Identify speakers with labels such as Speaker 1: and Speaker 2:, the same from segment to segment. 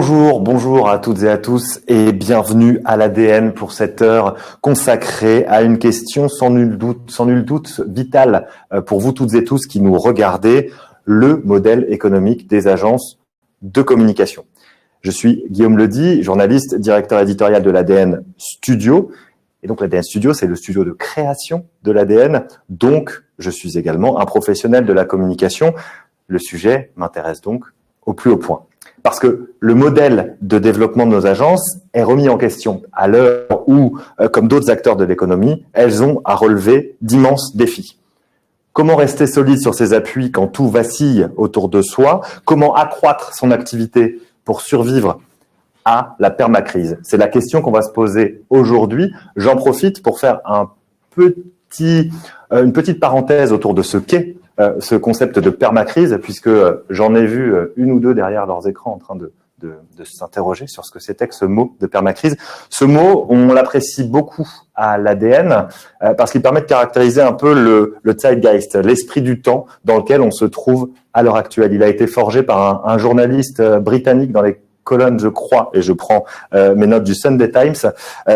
Speaker 1: Bonjour à toutes et à tous et bienvenue à l'ADN pour cette heure consacrée à une question sans nul doute vitale pour vous toutes et tous qui nous regardez, le modèle économique des agences de communication. Je suis Guillaume Ledy, journaliste, directeur éditorial de l'ADN Studio. Et donc l'ADN Studio, c'est le studio de création de l'ADN. Donc, je suis également un professionnel de la communication. Le sujet m'intéresse donc au plus haut point. Parce que le modèle de développement de nos agences est remis en question à l'heure où, comme d'autres acteurs de l'économie, elles ont à relever d'immenses défis. Comment rester solide sur ses appuis quand tout vacille autour de soi? Comment accroître son activité pour survivre à la permacrise? C'est la question qu'on va se poser aujourd'hui. J'en profite pour faire une petite parenthèse autour de ce qu'est ce concept de permacrise, puisque j'en ai vu une ou deux derrière leurs écrans en train de s'interroger sur ce que c'était que ce mot de permacrise. Ce mot, on l'apprécie beaucoup à l'ADN parce qu'il permet de caractériser un peu le zeitgeist, l'esprit du temps dans lequel on se trouve à l'heure actuelle. Il a été forgé par un journaliste britannique dans les colonnes, je crois, et je prends mes notes du Sunday Times,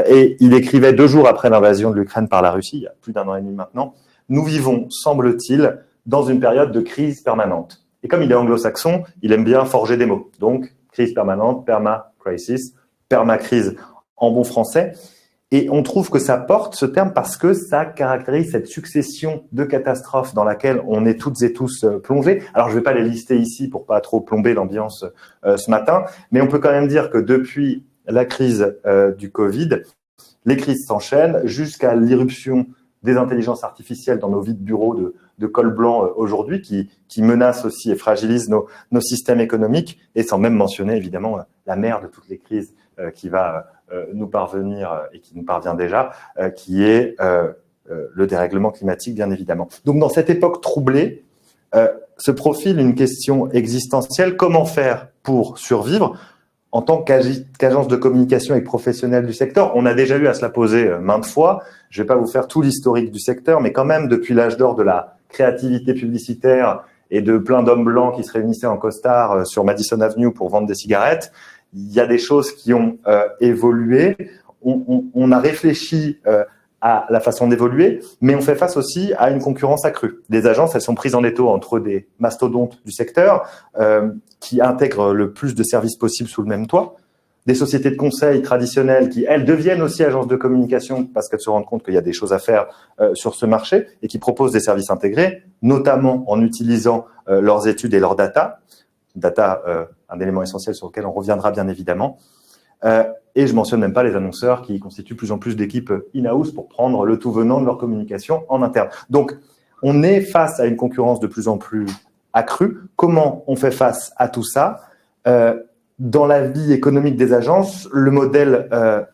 Speaker 1: et il écrivait 2 jours après l'invasion de l'Ukraine par la Russie, il y a plus d'1 an et demi maintenant, « Nous vivons, semble-t-il, dans une période de crise permanente ». Et comme il est anglo-saxon, il aime bien forger des mots. Donc, crise permanente, perma-crisis, perma-crise en bon français. Et on trouve que ça porte ce terme parce que ça caractérise cette succession de catastrophes dans laquelle on est toutes et tous plongés. Alors, je ne vais pas les lister ici pour pas trop plomber l'ambiance ce matin, mais on peut quand même dire que depuis la crise du Covid, les crises s'enchaînent jusqu'à l'irruption des intelligences artificielles dans nos vies de bureaux de col blanc aujourd'hui qui menacent aussi et fragilisent nos systèmes économiques, et sans même mentionner évidemment la mère de toutes les crises qui va nous parvenir et qui nous parvient déjà, qui est le dérèglement climatique, bien évidemment. Donc dans cette époque troublée, se profile une question existentielle: comment faire pour survivre en tant qu'agence de communication et professionnelle du secteur? On a déjà eu à se la poser maintes fois. Je ne vais pas vous faire tout l'historique du secteur, mais quand même, depuis l'âge d'or de la créativité publicitaire et de plein d'hommes blancs qui se réunissaient en costard sur Madison Avenue pour vendre des cigarettes, il y a des choses qui ont évolué. On a réfléchi à la façon d'évoluer, mais on fait face aussi à une concurrence accrue. Les agences, elles sont prises en étau entre des mastodontes du secteur qui intègrent le plus de services possibles sous le même toit, des sociétés de conseil traditionnelles qui, elles, deviennent aussi agences de communication parce qu'elles se rendent compte qu'il y a des choses à faire sur ce marché et qui proposent des services intégrés, notamment en utilisant leurs études et leurs data, un élément essentiel sur lequel on reviendra bien évidemment. Et je mentionne même pas les annonceurs qui constituent plus en plus d'équipes in-house pour prendre le tout venant de leur communication en interne. Donc, on est face à une concurrence de plus en plus accrue. Comment on fait face à tout ça? Dans la vie économique des agences, le modèle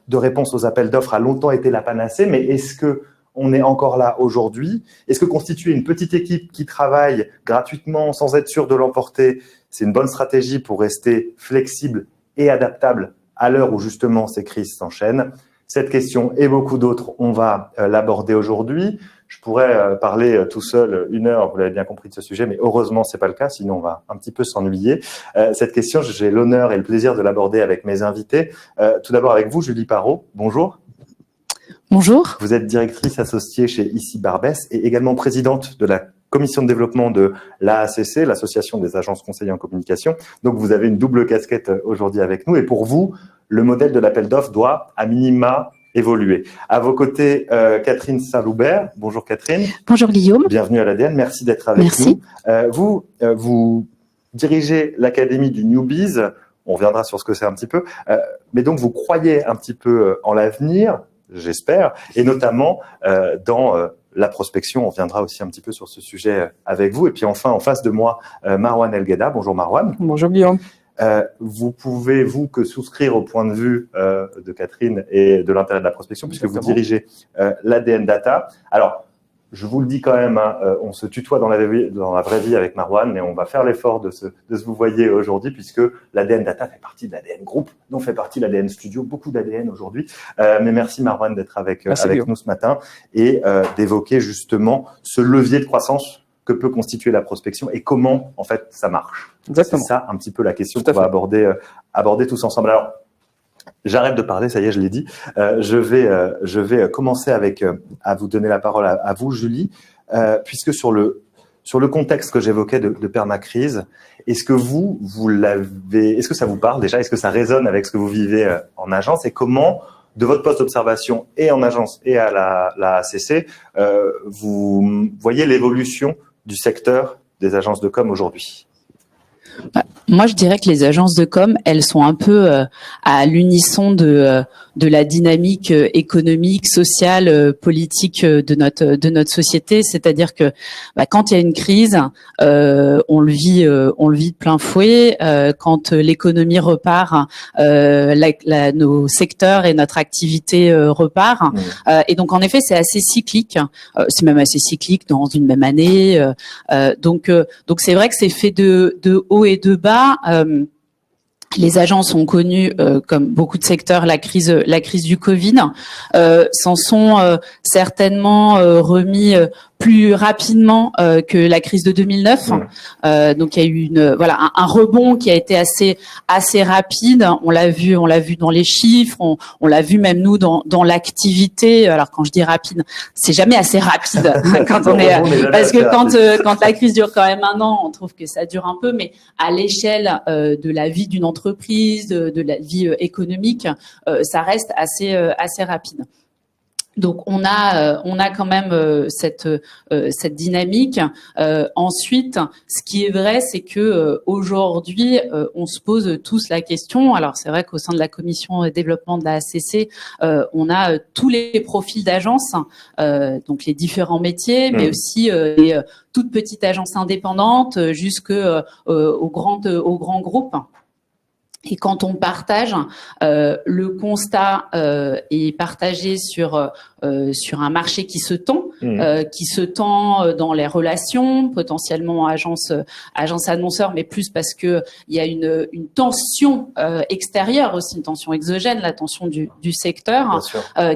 Speaker 1: de réponse aux appels d'offres a longtemps été la panacée, mais est-ce que on est encore là aujourd'hui? Est-ce que constituer une petite équipe qui travaille gratuitement sans être sûr de l'emporter, c'est une bonne stratégie pour rester flexible et adaptable à l'heure où justement ces crises s'enchaînent? Cette question et beaucoup d'autres, on va l'aborder aujourd'hui. Je pourrais parler tout seul 1 heure, vous l'avez bien compris, de ce sujet, mais heureusement c'est pas le cas, sinon on va un petit peu s'ennuyer. Cette question, j'ai l'honneur et le plaisir de l'aborder avec mes invités. Tout d'abord avec vous, Julie Parot. Bonjour.
Speaker 2: Bonjour.
Speaker 1: Vous êtes directrice associée chez ICI Barbès et également présidente de la commission de développement de l'AACC, l'Association des agences conseillers en communication. Donc, vous avez une double casquette aujourd'hui avec nous. Et pour vous, le modèle de l'appel d'offres doit, à minima, évoluer. À vos côtés, Catherine Saint-Loubert. Bonjour Catherine.
Speaker 2: Bonjour Guillaume.
Speaker 1: Bienvenue à l'ADN. Merci d'être avec nous. Vous dirigez l'Académie du Newbies. On reviendra sur ce que c'est un petit peu. Mais donc, vous croyez un petit peu en l'avenir, j'espère, et notamment dans la prospection. On reviendra aussi un petit peu sur ce sujet avec vous. Et puis enfin, en face de moi, Marwan El Gheda. Bonjour Marwan.
Speaker 3: Bonjour Guillaume.
Speaker 1: Vous pouvez, vous, que souscrire au point de vue de Catherine et de l'intérêt de la prospection, puisque vous dirigez l'ADN Data. Alors, je vous le dis quand même, hein, on se tutoie dans la vraie vie avec Marwan, mais on va faire l'effort de se vous voyer aujourd'hui, puisque l'ADN Data fait partie de l'ADN Group, dont fait partie l'ADN Studio, beaucoup d'ADN aujourd'hui. Mais merci Marwan d'être avec nous ce matin et d'évoquer justement ce levier de croissance que peut constituer la prospection et comment en fait ça marche.
Speaker 3: Exactement.
Speaker 1: C'est ça un petit peu la question qu'on va aborder tous ensemble. Alors, j'arrête de parler, ça y est, je l'ai dit. Je vais commencer avec à vous donner la parole à vous, Julie, puisque sur le contexte que j'évoquais de permacrise, est-ce que ça vous parle déjà? Est-ce que ça résonne avec ce que vous vivez en agence et comment, de votre poste d'observation et en agence et à la ACC, vous voyez l'évolution du secteur des agences de com aujourd'hui?
Speaker 2: Moi, je dirais que les agences de com, elles sont un peu à l'unisson de la dynamique économique, sociale, politique de notre société. C'est-à-dire que quand il y a une crise, on le vit de plein fouet. Quand l'économie repart, nos secteurs et notre activité repart. Et donc, en effet, c'est assez cyclique. C'est même assez cyclique dans une même année. Donc, c'est vrai que c'est fait de haut et de bas. Les agences ont connu, comme beaucoup de secteurs, la crise du Covid. S'en sont certainement remis plus rapidement que la crise de 2009. Donc il y a eu un rebond qui a été assez rapide. On l'a vu dans les chiffres, on l'a vu même nous dans l'activité. Alors quand je dis rapide, c'est jamais assez rapide quand on est parce que quand la crise dure quand même un an, on trouve que ça dure un peu, mais à l'échelle de la vie d'une entreprise, de la vie économique, ça reste assez rapide. Donc on a quand même cette dynamique. Ensuite, ce qui est vrai, c'est que aujourd'hui, on se pose tous la question. Alors c'est vrai qu'au sein de la commission développement de la ACC, on a tous les profils d'agences, donc les différents métiers, mais aussi les toutes petites agences indépendantes jusqu'aux grands groupes. Et quand on partage, le constat est partagé sur un marché qui se tend dans les relations, potentiellement agence annonceur, mais plus parce que il y a une tension extérieure aussi, une tension exogène, la tension du secteur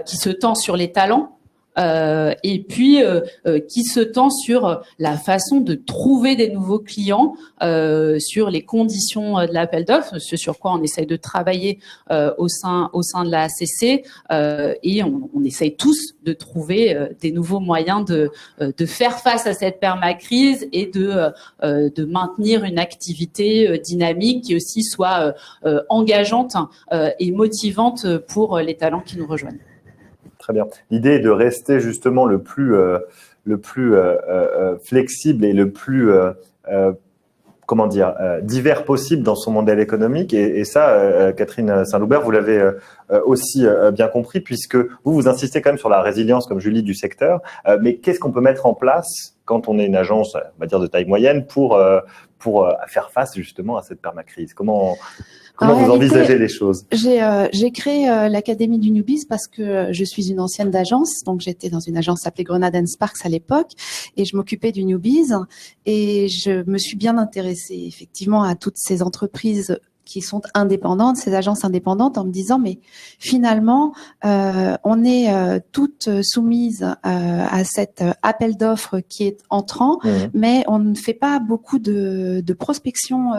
Speaker 2: qui se tend sur les talents. Et puis qui se tend sur la façon de trouver des nouveaux clients, sur les conditions de l'appel d'offres, ce sur quoi on essaye de travailler au sein de la ACC, et on essaye tous de trouver des nouveaux moyens de faire face à cette permacrise et de maintenir une activité dynamique qui aussi soit engageante et motivante pour les talents qui nous rejoignent.
Speaker 1: Très bien. L'idée est de rester justement le plus flexible et le plus divers possible dans son modèle économique. Et ça, Catherine Saint-Loubert, vous l'avez aussi bien compris, puisque vous insistez quand même sur la résilience, comme Julie, du secteur. Mais qu'est-ce qu'on peut mettre en place quand on est une agence, on va dire de taille moyenne, pour faire face justement à cette permacrise? Comment vous envisagez les choses?
Speaker 4: J'ai créé l'Académie du Newbies parce que je suis une ancienne d'agence. Donc, j'étais dans une agence appelée Grenade & Sparks à l'époque et je m'occupais du Newbies. Et je me suis bien intéressée effectivement à toutes ces entreprises qui sont indépendantes, ces agences indépendantes, en me disant mais finalement on est toutes soumises à cet appel d'offres qui est entrant, mais on ne fait pas beaucoup de prospection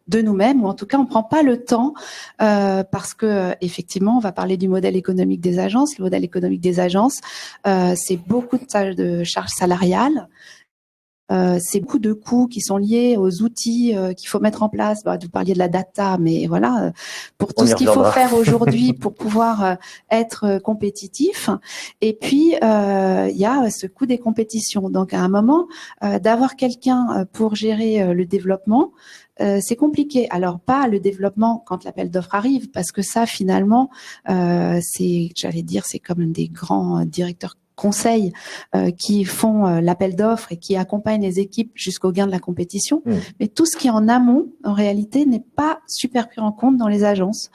Speaker 4: de nous-mêmes, ou en tout cas on prend pas le temps parce que effectivement on va parler du modèle économique des agences. Le modèle économique des agences, c'est beaucoup de charges salariales. C'est beaucoup de coûts qui sont liés aux outils qu'il faut mettre en place. Vous parliez de la data, mais voilà, pour tout ce qu'il faut faire aujourd'hui pour pouvoir être compétitif. Et puis, il y a ce coût des compétitions. Donc, à un moment, d'avoir quelqu'un pour gérer le développement, c'est compliqué. Alors, pas le développement quand l'appel d'offres arrive, parce que ça, finalement, c'est comme des grands directeurs conseils qui font l'appel d'offres et qui accompagnent les équipes jusqu'au gain de la compétition. Mais tout ce qui est en amont, en réalité, n'est pas super pris en compte dans les agences.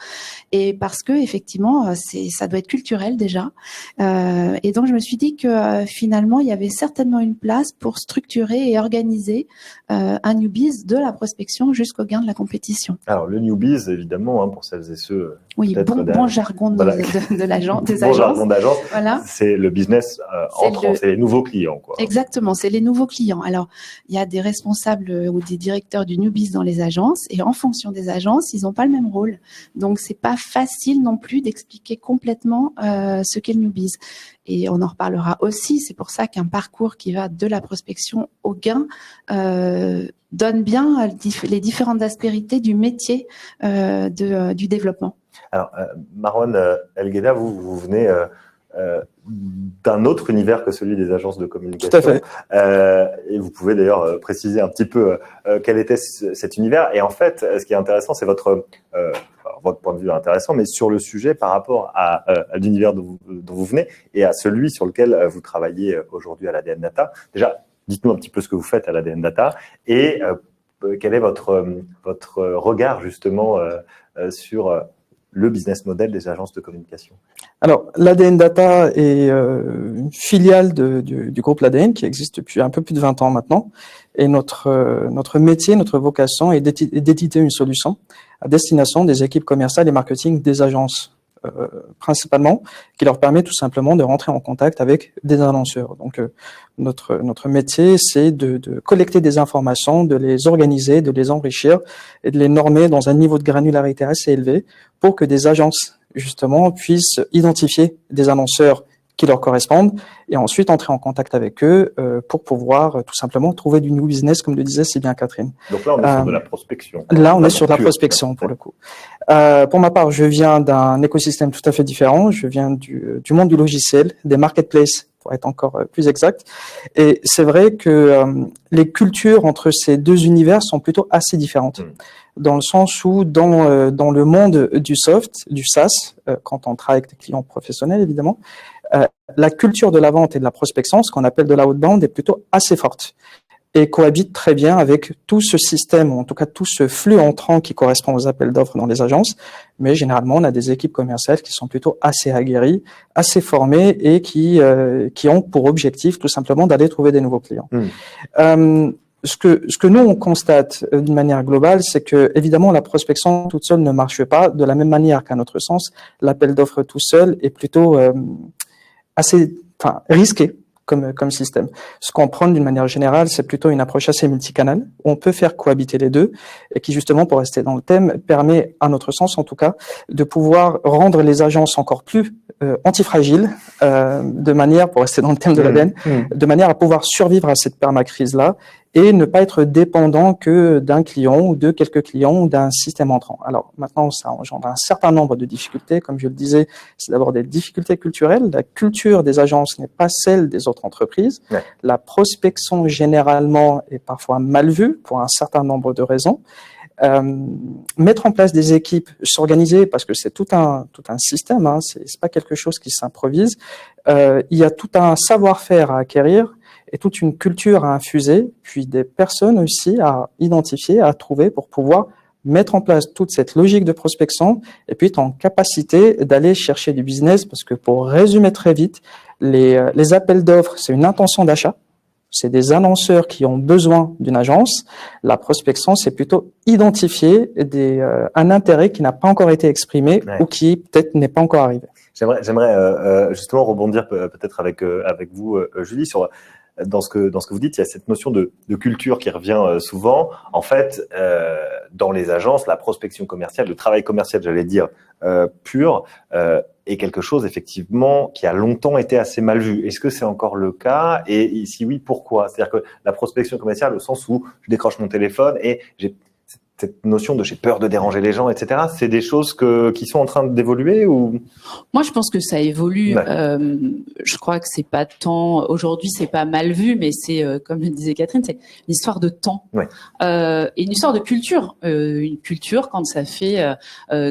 Speaker 4: Et parce que effectivement, ça doit être culturel déjà. Et donc, je me suis dit que finalement, il y avait certainement une place pour structurer et organiser un newbies de la prospection jusqu'au gain de la compétition.
Speaker 1: Alors, le newbies, évidemment, pour celles et ceux...
Speaker 4: Oui, bon jargon de l'agence, des agences.
Speaker 1: Bon jargon d'agence, voilà. C'est le business business entrant, c'est les nouveaux clients, quoi.
Speaker 4: Exactement, c'est les nouveaux clients. Alors, il y a des responsables ou des directeurs du newbies dans les agences, et en fonction des agences, ils n'ont pas le même rôle. Donc, c'est pas facile non plus d'expliquer complètement ce qu'est le newbies. Et on en reparlera aussi. C'est pour ça qu'un parcours qui va de la prospection au gain donne bien les différentes aspérités du métier du développement.
Speaker 1: Alors, Marwan El Gheda, vous venez d'un autre univers que celui des agences de communication.
Speaker 3: Tout à fait.
Speaker 1: Et vous pouvez d'ailleurs préciser un petit peu quel était cet univers. Et en fait, ce qui est intéressant, c'est votre point de vue est intéressant, mais sur le sujet par rapport à l'univers dont vous venez et à celui sur lequel vous travaillez aujourd'hui à l'ADN Data. Déjà, dites-nous un petit peu ce que vous faites à l'ADN Data et quel est votre regard justement sur le business model des agences de communication.
Speaker 3: Alors, l'ADN Data est une filiale du groupe l'ADN qui existe depuis un peu plus de 20 ans maintenant. Et notre métier, notre vocation est d'éditer une solution à destination des équipes commerciales et marketing des agences principalement, qui leur permet tout simplement de rentrer en contact avec des annonceurs. Donc, notre métier, c'est de collecter des informations, de les organiser, de les enrichir et de les normer dans un niveau de granularité assez élevé pour que des agences, justement, puissent identifier des annonceurs qui leur correspondent et ensuite entrer en contact avec eux pour pouvoir tout simplement trouver du new business, comme le disait si bien Catherine.
Speaker 1: Donc là, on est sur de la prospection.
Speaker 3: Là, on est sur de la prospection pour le coup. Pour ma part, je viens d'un écosystème tout à fait différent. Je viens du monde du logiciel, des marketplaces, pour être encore plus exact. Et c'est vrai que les cultures entre ces deux univers sont plutôt assez différentes. Dans le sens où dans le monde du soft, du SaaS, quand on travaille avec des clients professionnels évidemment, la culture de la vente et de la prospection, ce qu'on appelle de la outbound, est plutôt assez forte et cohabite très bien avec tout ce système, ou en tout cas tout ce flux entrant qui correspond aux appels d'offres dans les agences. Mais généralement, on a des équipes commerciales qui sont plutôt assez aguerries, assez formées et qui ont pour objectif tout simplement d'aller trouver des nouveaux clients. Ce que nous on constate d'une manière globale, c'est que évidemment la prospection toute seule ne marche pas. De la même manière qu'à notre sens, l'appel d'offres tout seul est plutôt assez risqué comme système. Ce qu'on prend d'une manière générale, c'est plutôt une approche assez multicanale, où on peut faire cohabiter les deux, et qui justement, pour rester dans le thème, permet, à notre sens en tout cas, de pouvoir rendre les agences encore plus antifragiles, de manière, pour rester dans le thème de l'ADN, de manière à pouvoir survivre à cette permacrise-là, et ne pas être dépendant que d'un client ou de quelques clients ou d'un système entrant. Alors maintenant, ça engendre un certain nombre de difficultés. Comme je le disais, c'est d'abord des difficultés culturelles. La culture des agences n'est pas celle des autres entreprises. Ouais. La prospection, généralement, est parfois mal vue pour un certain nombre de raisons. Mettre en place des équipes, s'organiser, parce que c'est tout un système, hein, c'est pas quelque chose qui s'improvise. Il y a tout un savoir-faire à acquérir et toute une culture à infuser, puis des personnes aussi à identifier, à trouver pour pouvoir mettre en place toute cette logique de prospection et puis être en capacité d'aller chercher du business, parce que pour résumer très vite, les appels d'offres, c'est une intention d'achat. C'est des annonceurs qui ont besoin d'une agence. La prospection, c'est plutôt identifier un intérêt qui n'a pas encore été exprimé ou qui peut-être n'est pas encore arrivé.
Speaker 1: J'aimerais justement rebondir peut-être avec vous, Julie, sur dans ce que vous dites. Il y a cette notion de culture qui revient souvent. En fait, dans les agences, la prospection commerciale, le travail commercial, j'allais dire pur, est quelque chose effectivement qui a longtemps été assez mal vu. Est-ce que c'est encore le cas? Et si oui, pourquoi? C'est-à-dire que la prospection commerciale, au sens où je décroche mon téléphone et j'ai cette notion de j'ai peur de déranger les gens, etc. C'est des choses qui sont en train d'évoluer ou?
Speaker 2: Moi, je pense que ça évolue.
Speaker 1: Ouais.
Speaker 2: Je crois que c'est pas tant aujourd'hui, c'est pas mal vu, mais c'est comme le disait Catherine, c'est une histoire de temps
Speaker 1: ouais.
Speaker 2: Et une histoire de culture. Une culture quand ça fait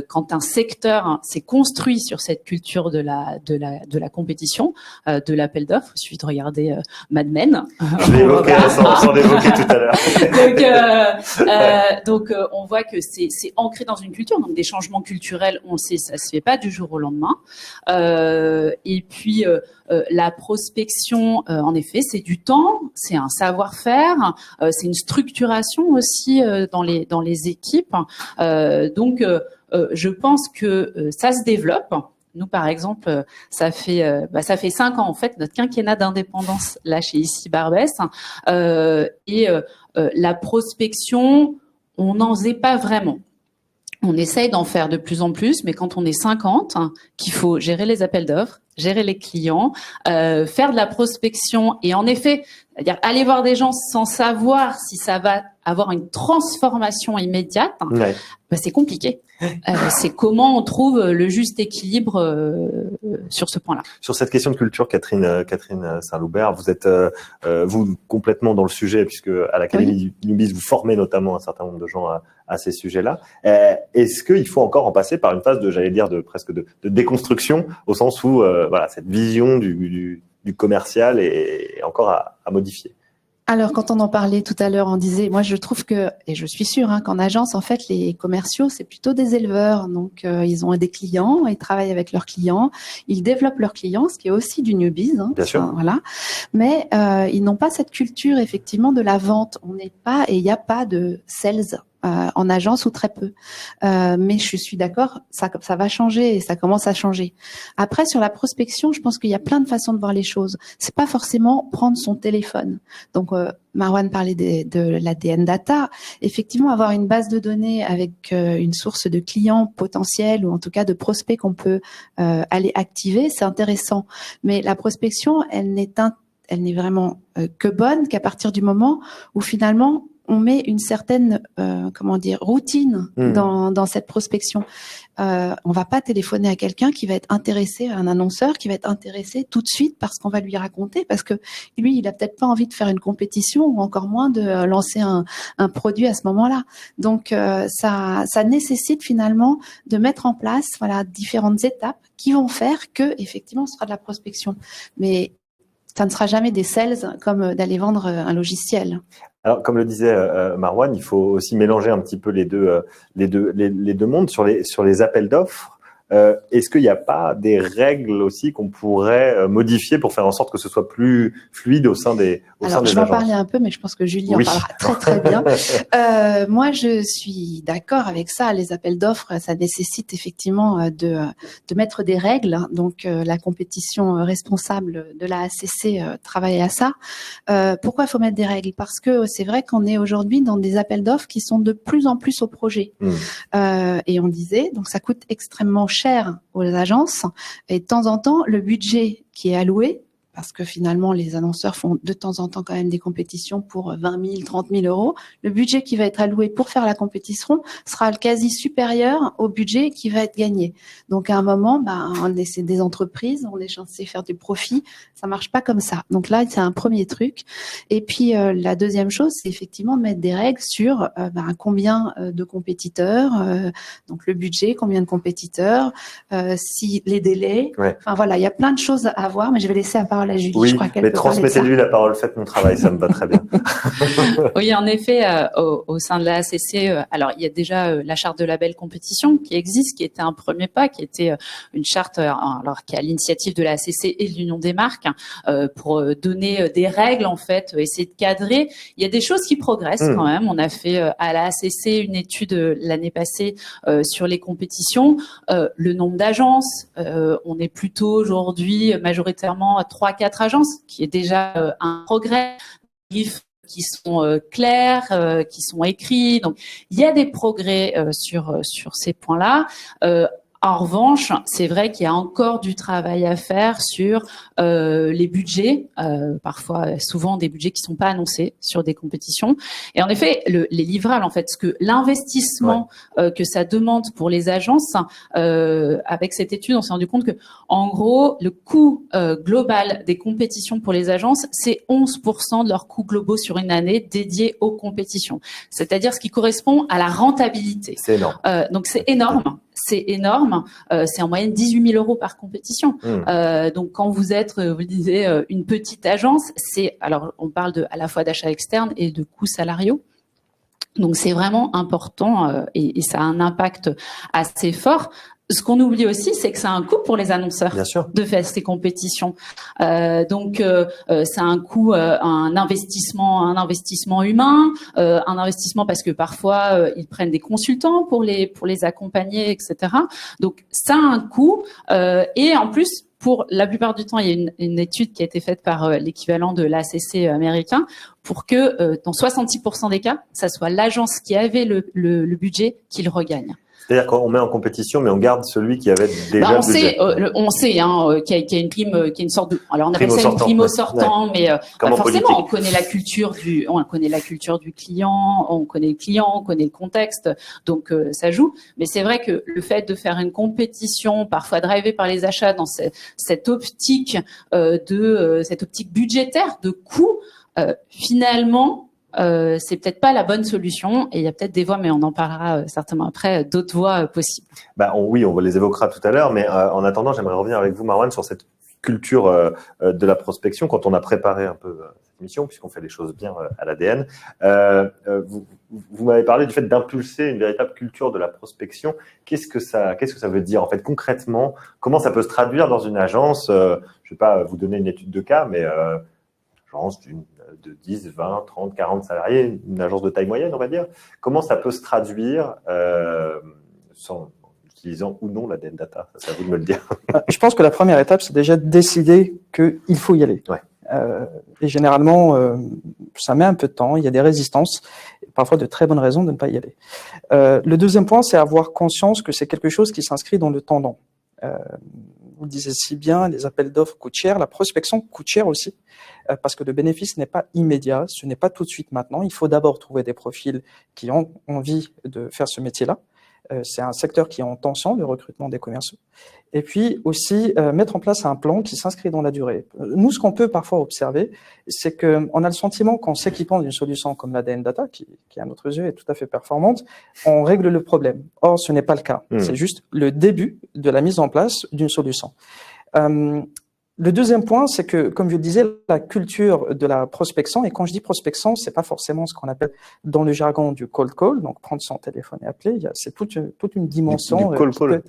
Speaker 2: quand un secteur s'est construit sur cette culture de la compétition, de l'appel d'offres. Il suffit de regarder Mad Men.
Speaker 1: Je l'ai évoqué sans l'évoquer tout à l'heure.
Speaker 2: Donc on voit que c'est ancré dans une culture, donc des changements culturels, on le sait, ça se fait pas du jour au lendemain. Et puis la prospection, en effet, c'est du temps, c'est un savoir-faire, c'est une structuration aussi dans les équipes. Donc je pense que ça se développe. Nous, par exemple, ça fait 5 ans en fait notre quinquennat d'indépendance là chez Ici Barbès, la prospection, on n'en faisait pas vraiment. On essaye d'en faire de plus en plus, mais quand on est 50, qu'il faut gérer les appels d'offres, gérer les clients, faire de la prospection et en effet, c'est-à-dire aller voir des gens sans savoir si ça va avoir une transformation immédiate,
Speaker 1: Ouais.
Speaker 2: c'est compliqué. C'est comment on trouve le juste équilibre sur ce point-là.
Speaker 1: Sur cette question de culture, Catherine Saint-Loubert, vous êtes vous complètement dans le sujet puisque à l'Académie du Nubis vous formez notamment un certain nombre de gens à ces sujets-là. Est-ce qu'il faut encore en passer par une phase de déconstruction au sens où cette vision du commercial est encore à modifier?
Speaker 4: Alors, quand on en parlait tout à l'heure, on disait, moi, je trouve que, et je suis sûre, qu'en agence, en fait, les commerciaux, c'est plutôt des éleveurs. Donc, ils ont des clients, ils travaillent avec leurs clients, ils développent leurs clients, ce qui est aussi du newbies.
Speaker 1: Bien sûr.
Speaker 4: Voilà. Mais ils n'ont pas cette culture, effectivement, de la vente. On n'est pas, et il n'y a pas de sales en agence ou très peu. Mais je suis d'accord, ça va changer et ça commence à changer. Après, sur la prospection, je pense qu'il y a plein de façons de voir les choses. C'est pas forcément prendre son téléphone. Donc, Marwan parlait de l'ADN data. Effectivement, avoir une base de données avec une source de clients potentiels ou en tout cas de prospects qu'on peut aller activer, c'est intéressant. Mais la prospection, elle n'est vraiment que bonne qu'à partir du moment où finalement on met une certaine routine dans cette prospection. On va pas téléphoner à quelqu'un qui va être intéressé, à un annonceur qui va être intéressé tout de suite parce qu'on va lui raconter, parce que lui, il a peut-être pas envie de faire une compétition ou encore moins de lancer un produit à ce moment-là. Donc ça nécessite finalement de mettre en place différentes étapes qui vont faire que effectivement ce sera de la prospection. Mais ça ne sera jamais des sales comme d'aller vendre un logiciel.
Speaker 1: Alors, comme le disait Marwan, il faut aussi mélanger un petit peu les deux mondes sur les appels d'offres. Est-ce qu'il n'y a pas des règles aussi qu'on pourrait modifier pour faire en sorte que ce soit plus fluide au sein des agences?
Speaker 4: Je vais en parler un peu, mais je pense que Julie en parlera très très bien. Moi, je suis d'accord avec ça. Les appels d'offres, ça nécessite effectivement de mettre des règles. Donc, la compétition responsable de la ACC travaille à ça. Pourquoi il faut mettre des règles? Parce que c'est vrai qu'on est aujourd'hui dans des appels d'offres qui sont de plus en plus au projet. Et on disait, donc ça coûte extrêmement cher aux agences et de temps en temps, le budget qui est alloué, parce que finalement, les annonceurs font de temps en temps quand même des compétitions pour 20 000, 30 000 euros. Le budget qui va être alloué pour faire la compétition sera quasi supérieur au budget qui va être gagné. Donc, à un moment, c'est des entreprises, on est censé faire du profit. Ça marche pas comme ça. Donc là, c'est un premier truc. Et puis, la deuxième chose, c'est effectivement de mettre des règles sur combien de compétiteurs, donc le budget, combien de compétiteurs, si les délais.
Speaker 1: Ouais.
Speaker 4: Enfin, voilà, il y a plein de choses à voir, mais je vais laisser la parole à Julie.
Speaker 1: Oui,
Speaker 4: je crois qu'elle
Speaker 1: mais
Speaker 4: peut parler de ça.
Speaker 1: transmettez-lui la parole, faites mon travail, ça me va très bien.
Speaker 2: Oui, en effet, au sein de la ACC, alors il y a déjà la charte de label compétition qui existe, qui était un premier pas, qui était une charte alors qui est à l'initiative de la ACC et de l'Union des marques pour donner des règles en fait, essayer de cadrer. Il y a des choses qui progressent quand même. On a fait à la ACC une étude l'année passée sur les compétitions, le nombre d'agences. On est plutôt aujourd'hui majoritairement à 3-4 agences, qui est déjà un progrès. Qui sont clairs, qui sont écrits. Donc, il y a des progrès sur ces points-là. En revanche, c'est vrai qu'il y a encore du travail à faire sur les budgets, parfois, souvent des budgets qui sont pas annoncés sur des compétitions. Et en effet, les livrables, en fait, ce que l'investissement que ça demande pour les agences, avec cette étude, on s'est rendu compte que, en gros, le coût global des compétitions pour les agences, c'est 11% de leurs coûts globaux sur une année dédiés aux compétitions. C'est-à-dire ce qui correspond à la rentabilité.
Speaker 1: C'est énorme.
Speaker 2: Donc c'est énorme. C'est énorme. C'est en moyenne 18 000 € par compétition. Donc, quand vous êtes, vous le disiez, une petite agence, alors, on parle à la fois d'achats externes et de coûts salariaux. Donc, c'est vraiment important et ça a un impact assez fort. ce qu'on oublie aussi, c'est que ça a un coût pour les annonceurs
Speaker 1: Bien sûr.
Speaker 2: de faire ces compétitions. Donc, ça a un coût, un investissement humain, un investissement parce que parfois ils prennent des consultants pour les accompagner, etc. Donc, ça a un coût. Et en plus, pour la plupart du temps, il y a une étude qui a été faite par l'équivalent de l'ACC américain pour que dans 66% des cas, ça soit l'agence qui avait le budget qui le regagne.
Speaker 1: C'est-à-dire qu'on met en compétition, mais on garde celui qui avait déjà le budget.
Speaker 2: On sait qu'il y a une prime, qui est une sorte de, alors on appelle ça une prime au sortant, mais forcément on connaît la culture du client, on connaît le client, on connaît le contexte, donc ça joue. Mais c'est vrai que le fait de faire une compétition, parfois drivée par les achats, dans cette optique cette optique budgétaire de coût, finalement. C'est peut-être pas la bonne solution et il y a peut-être des voies, mais on en parlera certainement après, d'autres voies possibles.
Speaker 1: Oui, on les évoquera tout à l'heure, mais en attendant, j'aimerais revenir avec vous, Marwan, sur cette culture de la prospection quand on a préparé un peu cette émission, puisqu'on fait les choses bien à l'ADN. Vous m'avez parlé du fait d'impulser une véritable culture de la prospection. Qu'est-ce que ça veut dire en fait concrètement? Comment ça peut se traduire dans une agence? Je vais pas vous donner une étude de cas, mais agence de 10, 20, 30, 40 salariés, une agence de taille moyenne, on va dire. Comment ça peut se traduire en utilisant ou non l'ADN Data? C'est à vous de me le dire.
Speaker 3: Je pense que la première étape, c'est déjà de décider qu'il faut y aller.
Speaker 1: Ouais.
Speaker 3: Et généralement, ça met un peu de temps, il y a des résistances, et parfois de très bonnes raisons de ne pas y aller. Le deuxième point, c'est avoir conscience que c'est quelque chose qui s'inscrit dans le temps long. Vous le disiez si bien, les appels d'offres coûtent cher, la prospection coûte cher aussi, parce que le bénéfice n'est pas immédiat, ce n'est pas tout de suite maintenant. Il faut d'abord trouver des profils qui ont envie de faire ce métier-là. C'est un secteur qui est en tension, le recrutement des commerciaux. Et puis aussi mettre en place un plan qui s'inscrit dans la durée. Nous, ce qu'on peut parfois observer, c'est qu'on a le sentiment qu'en s'équipant d'une solution comme l'ADN Data, qui à notre yeux est tout à fait performante, on règle le problème. Or, ce n'est pas le cas. C'est juste le début de la mise en place d'une solution. Le deuxième point, c'est que, comme je le disais, la culture de la prospection, et quand je dis prospection, c'est pas forcément ce qu'on appelle dans le jargon du cold call, donc prendre son téléphone et appeler. C'est toute une dimension.
Speaker 1: Du cold call.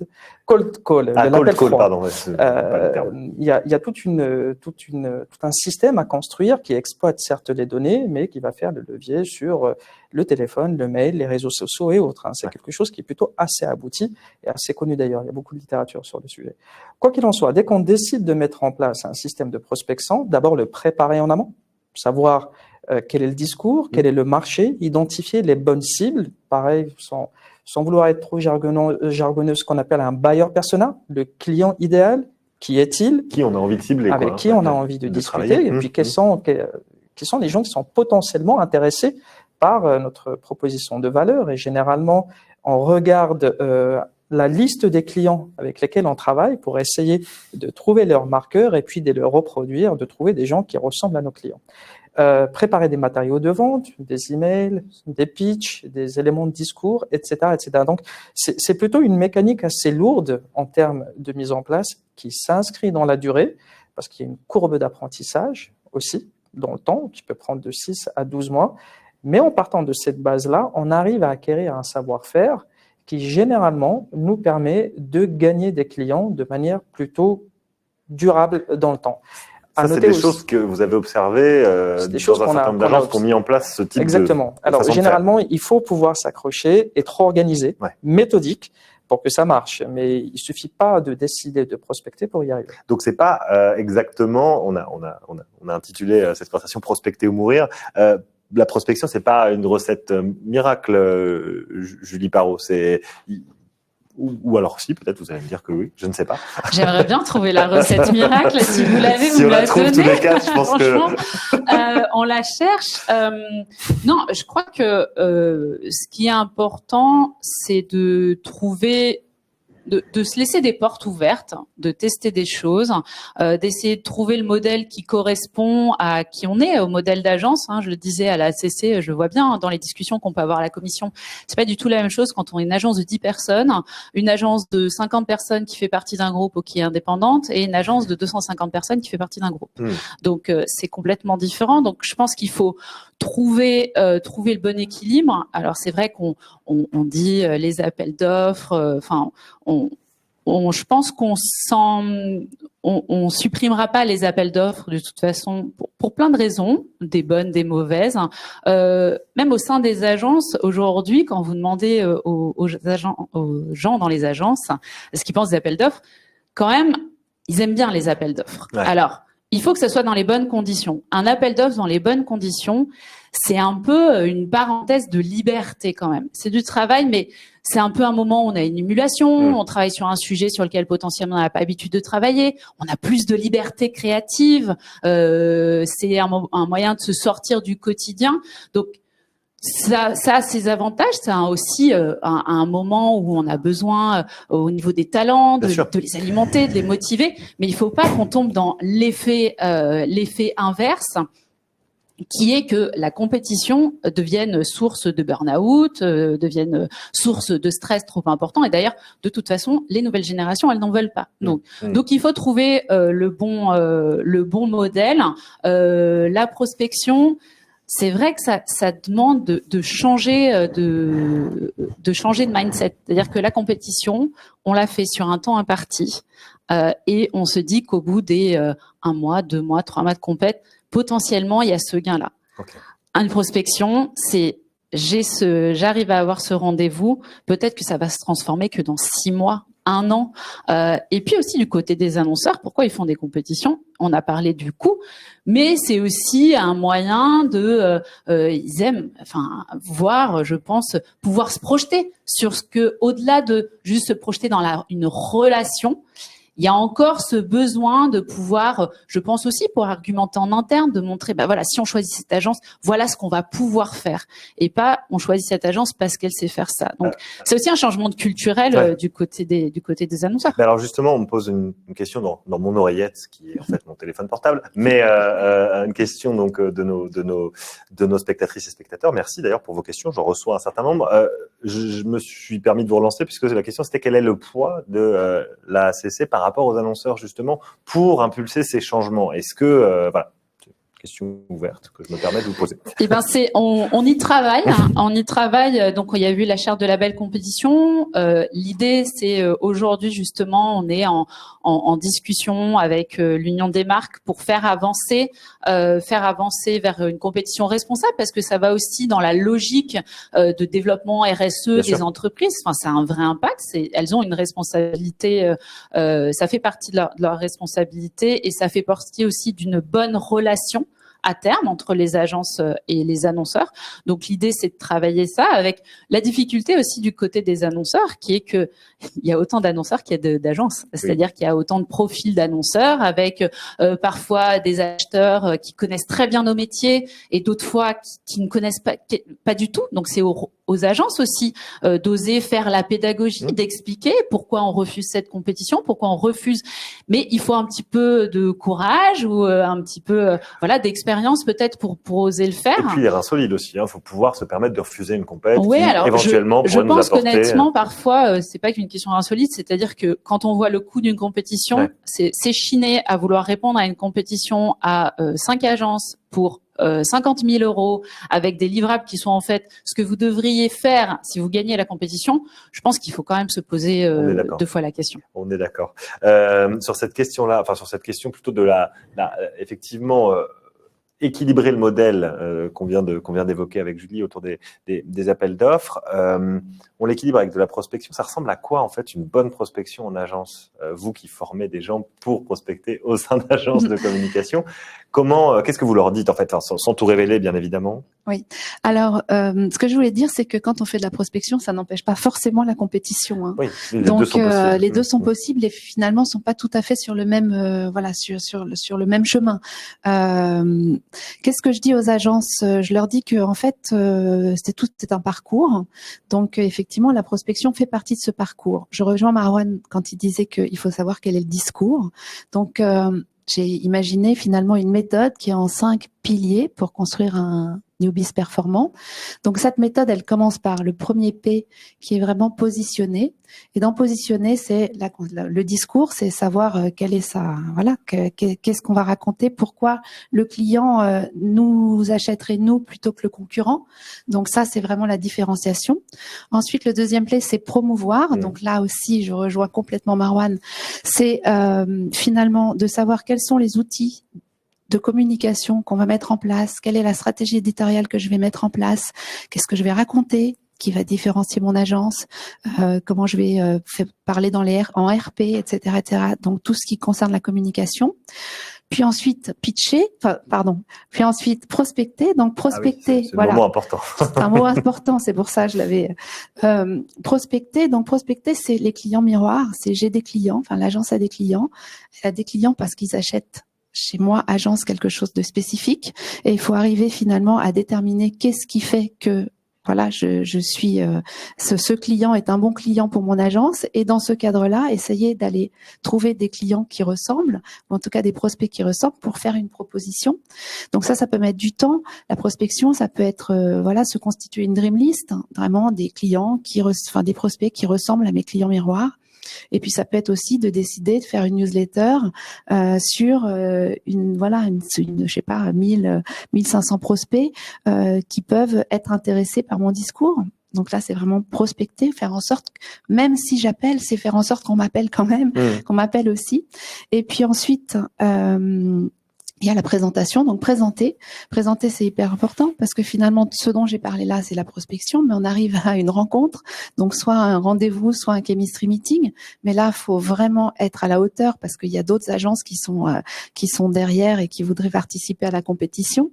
Speaker 3: Cold call.
Speaker 1: Ah, cold call, pardon.
Speaker 3: Il y a tout un système à construire qui exploite certes les données, mais qui va faire le levier sur le téléphone, le mail, les réseaux sociaux et autres. C'est quelque chose qui est plutôt assez abouti et assez connu d'ailleurs. Il y a beaucoup de littérature sur le sujet. Quoi qu'il en soit, dès qu'on décide de mettre en place un système de prospection, d'abord le préparer en amont, savoir quel est le discours, quel est le marché, identifier les bonnes cibles, pareil, sans vouloir être trop jargonneux, ce qu'on appelle un buyer persona, le client idéal, qui est-il?
Speaker 1: Qui on a envie de cibler,
Speaker 3: avec qui on a envie de discuter, et puis quels sont les gens qui sont potentiellement intéressés par notre proposition de valeur. Et généralement, on regarde la liste des clients avec lesquels on travaille pour essayer de trouver leurs marqueurs et puis de les reproduire, de trouver des gens qui ressemblent à nos clients. Préparer des matériaux de vente, des emails, des pitchs, des éléments de discours, etc., etc. Donc, c'est plutôt une mécanique assez lourde en termes de mise en place qui s'inscrit dans la durée parce qu'il y a une courbe d'apprentissage aussi dans le temps qui peut prendre de 6 à 12 mois. Mais en partant de cette base-là, on arrive à acquérir un savoir-faire qui généralement nous permet de gagner des clients de manière plutôt durable dans le temps.
Speaker 1: Ça, c'est des choses que vous avez observées dans un certain nombre d'agences qui ont mis en place ce type
Speaker 3: Exactement. Alors, généralement, il faut pouvoir s'accrocher, être organisé, méthodique, pour que ça marche. Mais il suffit pas de décider de prospecter pour y arriver.
Speaker 1: Donc, c'est pas exactement, on a intitulé cette conversation prospecter ou mourir. La prospection, c'est pas une recette miracle, Julie Parot. Ou alors si, peut-être vous allez me dire que oui, je ne sais pas.
Speaker 2: J'aimerais bien trouver la recette miracle. Si vous l'avez,
Speaker 1: si
Speaker 2: vous
Speaker 1: on la trouve tous les cas, je pense que
Speaker 2: on la cherche. Non, je crois que ce qui est important, c'est de trouver. De se laisser des portes ouvertes, de tester des choses, d'essayer de trouver le modèle qui correspond à qui on est, au modèle d'agence. Je le disais à la ACC, je vois bien dans les discussions qu'on peut avoir à la commission. C'est pas du tout la même chose quand on est une agence de 10 personnes, une agence de 50 personnes qui fait partie d'un groupe ou qui est indépendante et une agence de 250 personnes qui fait partie d'un groupe. Donc c'est complètement différent. Donc je pense qu'il faut trouver le bon équilibre. Alors c'est vrai qu'on dit les appels d'offres, je pense on supprimera pas les appels d'offres de toute façon pour plein de raisons, des bonnes, des mauvaises. Même au sein des agences aujourd'hui, quand vous demandez aux gens dans les agences ce qu'ils pensent des appels d'offres, quand même, ils aiment bien les appels d'offres.
Speaker 1: Ouais.
Speaker 2: Alors, il faut que ça soit dans les bonnes conditions. Un appel d'offres dans les bonnes conditions, c'est un peu une parenthèse de liberté quand même. C'est du travail, mais c'est un peu un moment où on a une émulation, on travaille sur un sujet sur lequel potentiellement on n'a pas l'habitude de travailler, on a plus de liberté créative, c'est un moyen de se sortir du quotidien. Donc, ça a ses avantages, ça a aussi un moment où on a besoin au niveau des talents de les alimenter, de les motiver, mais il faut pas qu'on tombe dans l'effet inverse, qui est que la compétition devienne source de burn-out, devienne source de stress trop important. Et d'ailleurs, de toute façon, les nouvelles générations, elles n'en veulent pas. Donc il faut trouver le bon modèle. La prospection, c'est vrai que ça demande de changer de mindset. C'est-à-dire que la compétition, on l'a fait sur un temps imparti, et on se dit qu'au bout des 1 mois, 2 mois, 3 mois de compète, potentiellement, il y a ce gain-là. Okay. Une prospection, c'est j'arrive à avoir ce rendez-vous, peut-être que ça va se transformer que dans 6 mois, 1 an. Et puis aussi du côté des annonceurs, pourquoi ils font des compétitions? On a parlé du coût, mais c'est aussi un moyen de, ils aiment, voir, je pense, pouvoir se projeter sur ce que, au-delà de juste se projeter dans une relation. Il y a encore ce besoin de pouvoir, je pense aussi pour argumenter en interne, de montrer, voilà, si on choisit cette agence, voilà ce qu'on va pouvoir faire. Et pas, on choisit cette agence parce qu'elle sait faire ça. Donc, c'est aussi un changement de culturel du côté des annonceurs.
Speaker 1: Mais alors justement, on me pose une question dans mon oreillette, qui est en fait mon téléphone portable, mais une question donc de nos spectatrices et spectateurs. Merci d'ailleurs pour vos questions. J'en reçois un certain nombre. Je me suis permis de vous relancer puisque la question c'était quel est le poids de la ACC par rapport aux annonceurs justement pour impulser ces changements. Est-ce que voilà, question ouverte que je me permets de vous poser.
Speaker 2: Eh ben on y travaille, on y travaille. Donc il y a eu la charte de la belle compétition. L'idée c'est aujourd'hui justement on est en discussion avec l'Union des marques pour faire avancer vers une compétition responsable parce que ça va aussi dans la logique de développement RSE des entreprises. Enfin c'est un vrai impact. Elles ont une responsabilité. Ça fait partie de leur responsabilité et ça fait partie aussi d'une bonne relation à terme entre les agences et les annonceurs. Donc l'idée c'est de travailler ça avec la difficulté aussi du côté des annonceurs qui est que il y a autant d'annonceurs qu'il y a d'agences. C'est-à-dire qu'il y a autant de profils d'annonceurs avec parfois des acheteurs qui connaissent très bien nos métiers et d'autres fois qui ne connaissent pas du tout. Donc c'est aux agences aussi d'oser faire la pédagogie, d'expliquer pourquoi on refuse cette compétition, pourquoi on refuse. Mais il faut un petit peu de courage ou un petit peu d'expérience peut-être pour oser le faire.
Speaker 1: Et puis les reins solides aussi. Il faut pouvoir se permettre de refuser une compète qui
Speaker 2: alors,
Speaker 1: éventuellement pourrait nous apporter.
Speaker 2: Je pense qu'honnêtement parfois c'est pas qu'une question insolite, c'est-à-dire que quand on voit le coût d'une compétition, c'est s'échiner à vouloir répondre à une compétition à 5 agences pour 50 000 € avec des livrables qui sont en fait ce que vous devriez faire si vous gagnez la compétition. Je pense qu'il faut quand même se poser 2 fois la question.
Speaker 1: On est d'accord. Sur cette question-là, sur cette question plutôt de effectivement équilibrer le modèle qu'on vient d'évoquer avec Julie autour des appels d'offres. On l'équilibre avec de la prospection. Ça ressemble à quoi en fait une bonne prospection en agence? Vous qui formez des gens pour prospecter au sein d'agences de communication, qu'est-ce que vous leur dites en fait, sans tout révéler bien évidemment?
Speaker 4: Oui. Alors, ce que je voulais dire, c'est que quand on fait de la prospection, ça n'empêche pas forcément la compétition. Hein.
Speaker 1: Oui,
Speaker 4: donc les deux sont possibles et finalement sont pas tout à fait sur le même sur le même chemin. Qu'est-ce que je dis aux agences? Je leur dis que en fait c'est un parcours. Donc effectivement la prospection fait partie de ce parcours. Je rejoins Marwan quand il disait qu'il faut savoir quel est le discours. Donc j'ai imaginé finalement une méthode qui est en 5 piliers pour construire newbies performants. Donc cette méthode, elle commence par le premier P qui est vraiment positionner. Et dans positionner, c'est le discours, c'est savoir quel est qu'est-ce qu'on va raconter, pourquoi le client nous achèterait nous plutôt que le concurrent. Donc ça, c'est vraiment la différenciation. Ensuite, le deuxième P, c'est promouvoir. Donc là aussi, je rejoins complètement Marwan. C'est finalement de savoir quels sont les outils de communication qu'on va mettre en place, quelle est la stratégie éditoriale que je vais mettre en place, qu'est-ce que je vais raconter, qui va différencier mon agence, comment je vais parler en RP, etc., etc. Donc tout ce qui concerne la communication. Puis ensuite puis ensuite prospecter. Donc prospecter,
Speaker 1: ah oui, c'est le moment important.
Speaker 4: C'est un mot important, c'est pour ça que je l'avais prospecter. Donc prospecter, c'est les clients miroirs. C'est j'ai des clients, enfin l'agence a des clients. Elle a des clients parce qu'ils achètent chez moi, agence, quelque chose de spécifique. Et il faut arriver finalement à déterminer qu'est-ce qui fait que voilà, je suis ce client est un bon client pour mon agence, et dans ce cadre-là, essayer d'aller trouver des clients qui ressemblent, ou en tout cas des prospects qui ressemblent, pour faire une proposition. Donc ça peut mettre du temps. La prospection, ça peut être se constituer une dream list, hein, vraiment des clients des prospects qui ressemblent à mes clients miroirs. Et puis ça peut être aussi de décider de faire une newsletter sur je sais pas 1500 prospects qui peuvent être intéressés par mon discours. Donc là, c'est vraiment prospecter, faire en sorte, même si j'appelle, c'est faire en sorte qu'on m'appelle quand même, qu'on m'appelle aussi. Et puis ensuite, il y a la présentation. Donc présenter, c'est hyper important parce que finalement, ce dont j'ai parlé là, c'est la prospection, mais on arrive à une rencontre, donc soit un rendez-vous, soit un chemistry meeting. Mais là, faut vraiment être à la hauteur parce qu'il y a d'autres agences qui sont derrière et qui voudraient participer à la compétition.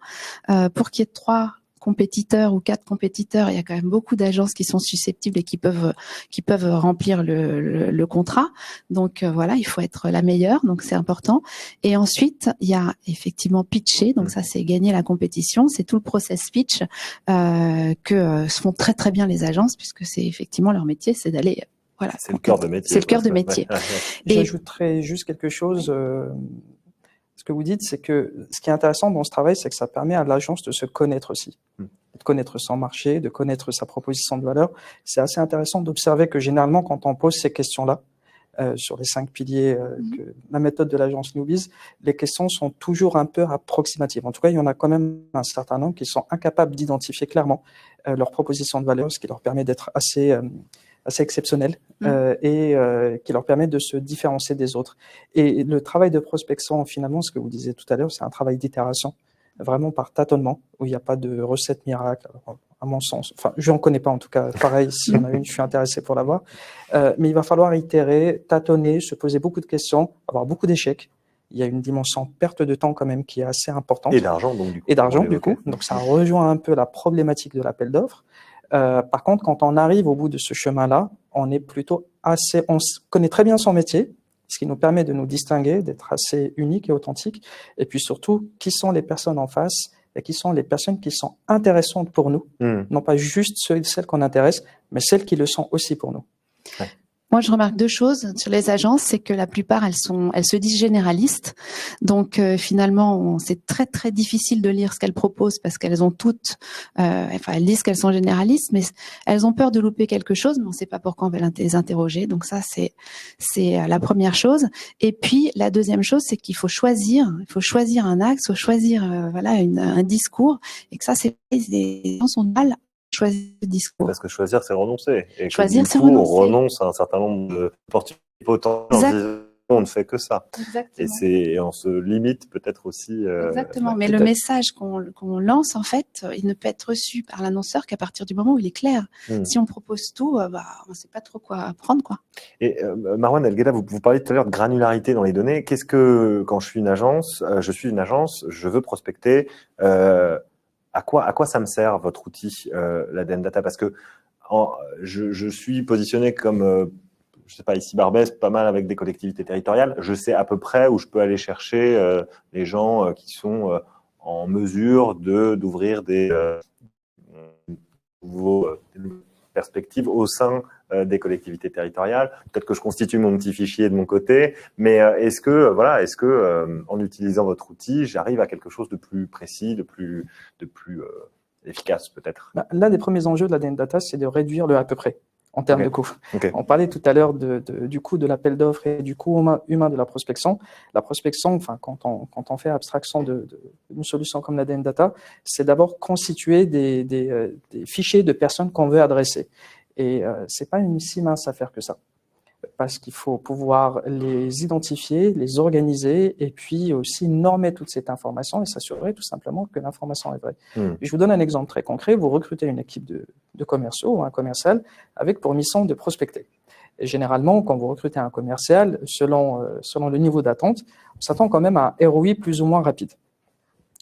Speaker 4: Pour qu'il y ait 3 compétiteurs ou 4 compétiteurs, il y a quand même beaucoup d'agences qui sont susceptibles et qui peuvent remplir le contrat. Donc voilà, il faut être la meilleure, donc c'est important. Et ensuite, il y a effectivement pitcher, donc ça c'est gagner la compétition, c'est tout le process pitch que font très très bien les agences puisque c'est effectivement leur métier, c'est d'aller
Speaker 1: c'est le cœur de métier.
Speaker 4: C'est le cœur de métier.
Speaker 3: J'ajouterais juste quelque chose. Ce que vous dites, c'est que ce qui est intéressant dans ce travail, c'est que ça permet à l'agence de se connaître aussi, de connaître son marché, de connaître sa proposition de valeur. C'est assez intéressant d'observer que généralement, quand on pose ces questions-là, sur les 5 piliers que la méthode de l'agence Newbies, les questions sont toujours un peu approximatives. En tout cas, il y en a quand même un certain nombre qui sont incapables d'identifier clairement leur proposition de valeur, ce qui leur permet d'être assez exceptionnel et qui leur permet de se différencier des autres. Et le travail de prospection, finalement, ce que vous disiez tout à l'heure, c'est un travail d'itération, vraiment par tâtonnement, où il n'y a pas de recette miracle, à mon sens. Enfin, je n'en connais pas en tout cas. Pareil, s'il y en a une, je suis intéressé pour l'avoir. Mais il va falloir itérer, tâtonner, se poser beaucoup de questions, avoir beaucoup d'échecs. Il y a une dimension perte de temps quand même qui est assez importante.
Speaker 1: Et d'argent, donc, du coup.
Speaker 3: Et d'argent, du coup. Donc, ça rejoint un peu la problématique de l'appel d'offres. Par contre, quand on arrive au bout de ce chemin-là, on connaît très bien son métier, ce qui nous permet de nous distinguer, d'être assez unique et authentique. Et puis surtout, qui sont les personnes en face et qui sont les personnes qui sont intéressantes pour nous. Non pas juste celles qu'on intéresse, mais celles qui le sont aussi pour nous.
Speaker 1: Ouais.
Speaker 4: Moi, je remarque 2 choses sur les agences, c'est que la plupart, elles se disent généralistes. Donc, finalement, c'est très, très difficile de lire ce qu'elles proposent parce qu'elles ont toutes, elles disent qu'elles sont généralistes, mais elles ont peur de louper quelque chose, mais on ne sait pas pourquoi on va les interroger. Donc ça, c'est la première chose. Et puis, la deuxième chose, c'est qu'il faut choisir un axe, il faut choisir, un discours, et que ça, les gens sont mal choisir le discours.
Speaker 1: Parce que choisir, c'est renoncer. Et
Speaker 4: choisir, c'est
Speaker 1: renoncer.
Speaker 4: On
Speaker 1: renonce à un certain nombre d'opportunités potentielles en disant on ne fait que ça.
Speaker 4: Exactement.
Speaker 1: Et on se limite peut-être aussi.
Speaker 4: Exactement. Mais le message qu'on lance, en fait, il ne peut être reçu par l'annonceur qu'à partir du moment où il est clair. Si on propose tout, on ne sait pas trop quoi prendre, quoi.
Speaker 1: Et Marwan El-Gheda, vous parliez tout à l'heure de granularité dans les données. Qu'est-ce que, quand je suis une agence, je veux prospecter. À quoi ça me sert votre outil, l'ADN Data? Parce que je suis positionné comme, je sais pas, ici Barbès, pas mal avec des collectivités territoriales. Je sais à peu près où je peux aller chercher les gens qui sont en mesure d'ouvrir des nouvelles perspectives au sein des collectivités territoriales. Peut-être que je constitue mon petit fichier de mon côté, mais est-ce que en utilisant votre outil, j'arrive à quelque chose de plus précis, de plus efficace peut-être.
Speaker 3: L'un des premiers enjeux de l'ADN Data, c'est de réduire le à peu près en termes de coût. On parlait tout à l'heure du coût de l'appel d'offres et du coût humain de la prospection. La prospection, enfin, quand on fait abstraction d'une solution comme l'ADN Data, c'est d'abord constituer des fichiers de personnes qu'on veut adresser. Et c'est pas une si mince affaire que ça, parce qu'il faut pouvoir les identifier, les organiser et puis aussi normer toute cette information et s'assurer tout simplement que l'information est vraie. Je vous donne un exemple très concret. Vous recrutez une équipe de commerciaux ou un commercial avec pour mission de prospecter. Et généralement, quand vous recrutez un commercial, selon le niveau d'attente, on s'attend quand même à un ROI plus ou moins rapide.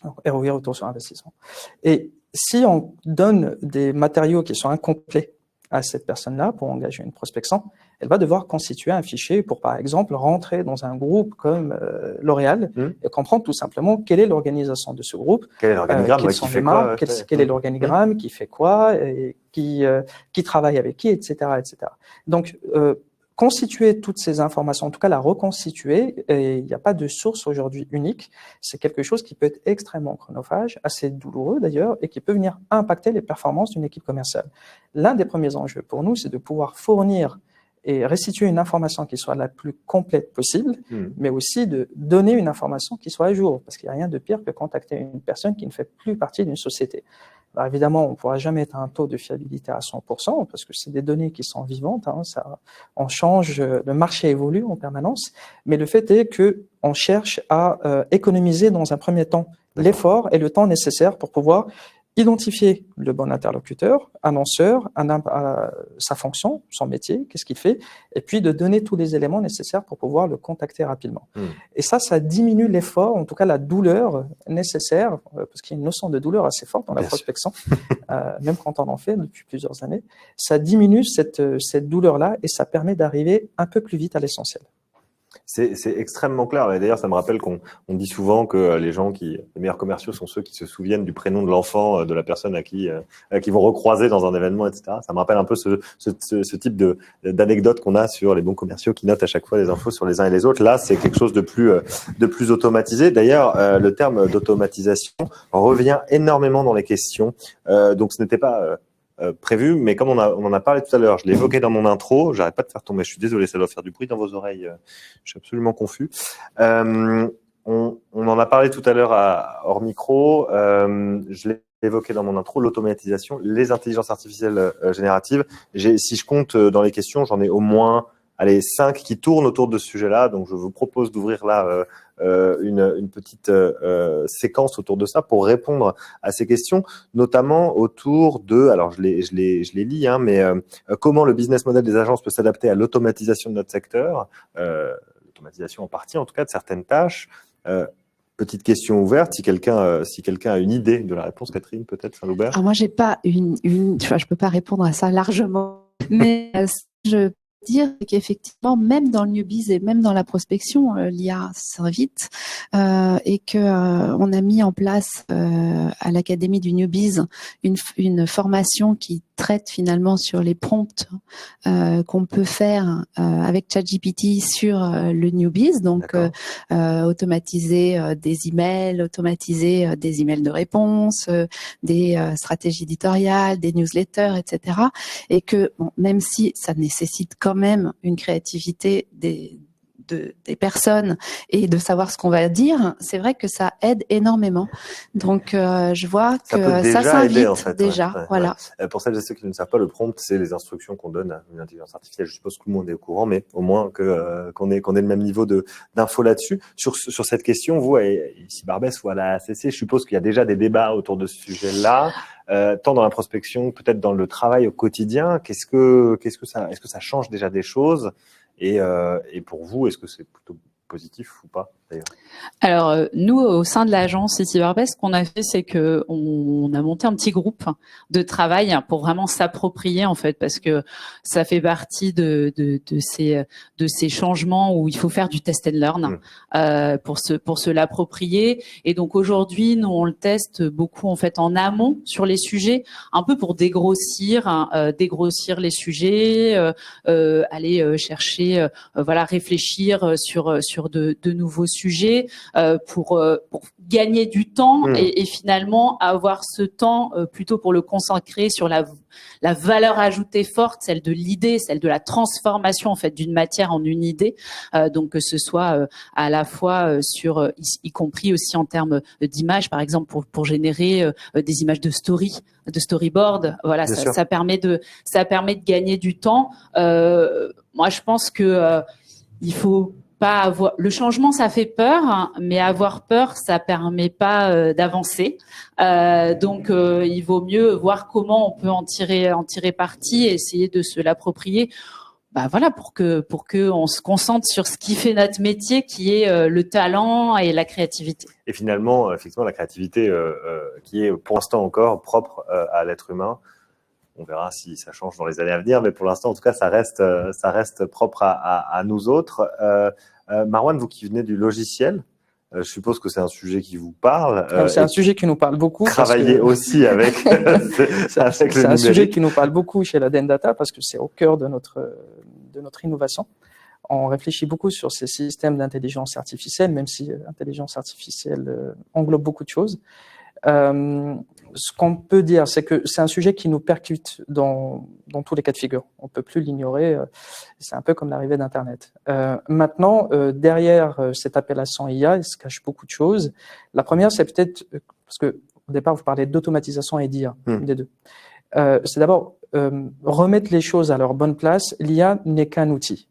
Speaker 3: Alors, ROI, retour sur investissement. Et si on donne des matériaux qui sont incomplets à cette personne-là pour engager une prospection, elle va devoir constituer un fichier pour, par exemple, rentrer dans un groupe comme L'Oréal et comprendre tout simplement quelle est l'organisation de ce groupe,
Speaker 1: quel est l'organigramme,
Speaker 3: quelles sont les marques, quel est l'organigramme, qui fait quoi, et qui travaille avec qui, etc., etc. Donc, constituer toutes ces informations, en tout cas la reconstituer, et il n'y a pas de source aujourd'hui unique, c'est quelque chose qui peut être extrêmement chronophage, assez douloureux d'ailleurs, et qui peut venir impacter les performances d'une équipe commerciale. L'un des premiers enjeux pour nous, c'est de pouvoir fournir et restituer une information qui soit la plus complète possible, mais aussi de donner une information qui soit à jour, parce qu'il n'y a rien de pire que contacter une personne qui ne fait plus partie d'une société. Alors évidemment, on ne pourra jamais être à un taux de fiabilité à 100%, parce que c'est des données qui sont vivantes, on change, le marché évolue en permanence, mais le fait est que on cherche à économiser dans un premier temps l'effort et le temps nécessaire pour pouvoir identifier le bon interlocuteur, annonceur, sa fonction, son métier, qu'est-ce qu'il fait, et puis de donner tous les éléments nécessaires pour pouvoir le contacter rapidement. Et ça diminue l'effort, en tout cas la douleur nécessaire, parce qu'il y a une notion de douleur assez forte dans la prospection, même quand on en fait depuis plusieurs années. Ça diminue cette douleur-là et ça permet d'arriver un peu plus vite à l'essentiel.
Speaker 1: C'est extrêmement clair. Et d'ailleurs, ça me rappelle qu'on dit souvent que les meilleurs commerciaux sont ceux qui se souviennent du prénom de l'enfant, de la personne à qui vont recroiser dans un événement, etc. Ça me rappelle un peu ce type d'anecdote qu'on a sur les bons commerciaux qui notent à chaque fois les infos sur les uns et les autres. Là, c'est quelque chose de plus automatisé. D'ailleurs, le terme d'automatisation revient énormément dans les questions. Donc, ce n'était pas prévu, mais comme on en a parlé tout à l'heure, je l'ai évoqué dans mon intro, j'arrête pas de faire tomber, je suis désolé, ça doit faire du bruit dans vos oreilles, je suis absolument confus. On en a parlé tout à l'heure hors micro, je l'ai évoqué dans mon intro, l'automatisation, les intelligences artificielles génératives. Si je compte dans les questions, j'en ai au moins 5 qui tournent autour de ce sujet-là, donc je vous propose d'ouvrir là une petite séquence autour de ça pour répondre à ces questions, notamment autour de, alors je les lis, mais comment le business model des agences peut s'adapter à l'automatisation de notre secteur, l'automatisation en partie en tout cas de certaines tâches. Petite question ouverte, si quelqu'un a une idée de la réponse, Catherine, peut-être, Saint-Loubert.
Speaker 4: Alors moi, j'ai pas je peux pas répondre à ça largement, mais je dire qu'effectivement, même dans le newbies et même dans la prospection, l'IA s'invite et que on a mis en place à l'Académie du newbies une formation qui traite finalement sur les prompts qu'on peut faire avec ChatGPT sur le newbies, donc automatiser des emails de réponse, des stratégies éditoriales, des newsletters, etc. Et que même si ça nécessite quand même une créativité des personnes et de savoir ce qu'on va dire, c'est vrai que ça aide énormément. Donc, je vois que ça s'invite en fait, déjà. Ouais, voilà.
Speaker 1: Ouais. Pour celles et ceux qui ne savent pas, le prompt, c'est les instructions qu'on donne à une intelligence artificielle. Je suppose que tout le monde est au courant, mais au moins qu'on ait le même niveau d'info là-dessus. Sur cette question, vous, ici Barbès ou à la ACC, je suppose qu'il y a déjà des débats autour de ce sujet-là. Tant dans la prospection, peut-être dans le travail au quotidien. Est-ce que ça change déjà des choses? Et pour vous, est-ce que c'est plutôt positif ou pas d'ailleurs?
Speaker 2: Alors nous, au sein de l'agence ici Barbès, ce qu'on a fait, c'est que on a monté un petit groupe de travail pour vraiment s'approprier en fait, parce que ça fait partie de ces changements où il faut faire du test and learn pour se l'approprier. Et donc aujourd'hui, nous on le teste beaucoup en fait en amont sur les sujets, un peu pour dégrossir les sujets, aller chercher, réfléchir sur de nouveaux sujets. sujets pour gagner du temps et finalement avoir ce temps plutôt pour le consacrer sur la valeur ajoutée forte, celle de l'idée, celle de la transformation en fait d'une matière en une idée. Donc que ce soit à la fois sur, y compris aussi en termes d'images, par exemple pour générer des images de storyboard. Voilà, ça permet de gagner du temps. Moi, je pense que il faut pas avoir le changement, ça fait peur, hein, mais avoir peur, ça permet pas d'avancer. Donc, il vaut mieux voir comment on peut en tirer parti et essayer de se l'approprier. Voilà, pour que on se concentre sur ce qui fait notre métier, qui est le talent et la créativité.
Speaker 1: Et finalement, effectivement, la créativité qui est pour l'instant encore propre à l'être humain. On verra si ça change dans les années à venir, mais pour l'instant, en tout cas, ça reste propre à nous autres. Marwan, vous qui venez du logiciel, je suppose que c'est un sujet qui vous parle.
Speaker 3: C'est un sujet qui nous parle beaucoup.
Speaker 1: Travailler aussi avec.
Speaker 3: C'est un sujet qui nous parle beaucoup chez la Dendata parce que c'est au cœur de notre innovation. On réfléchit beaucoup sur ces systèmes d'intelligence artificielle, même si l'intelligence artificielle englobe beaucoup de choses. Ce qu'on peut dire, c'est que c'est un sujet qui nous percute dans tous les cas de figure. On peut plus l'ignorer. C'est un peu comme l'arrivée d'Internet. Maintenant, derrière cette appellation IA, il se cache beaucoup de choses. La première, c'est peut-être parce que au départ, vous parlez d'automatisation et d'IA, des deux. C'est d'abord remettre les choses à leur bonne place. L'IA n'est qu'un outil.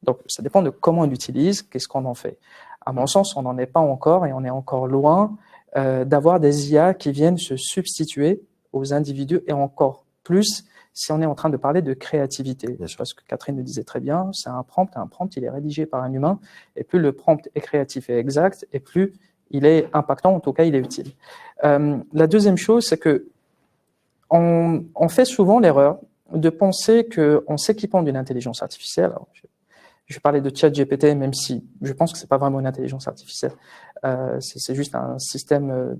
Speaker 3: Donc, ça dépend de comment on l'utilise, qu'est-ce qu'on en fait. À mon sens, on n'en est pas encore et on est encore loin d'avoir des IA qui viennent se substituer aux individus et encore plus si on est en train de parler de créativité. Parce que Catherine le disait très bien, c'est un prompt, il est rédigé par un humain et plus le prompt est créatif et exact et plus il est impactant, en tout cas il est utile. La deuxième chose, c'est que on fait souvent l'erreur de penser qu'en s'équipant d'une intelligence artificielle, alors je vais parler de ChatGPT, même si je pense que c'est pas vraiment une intelligence artificielle. C'est juste un système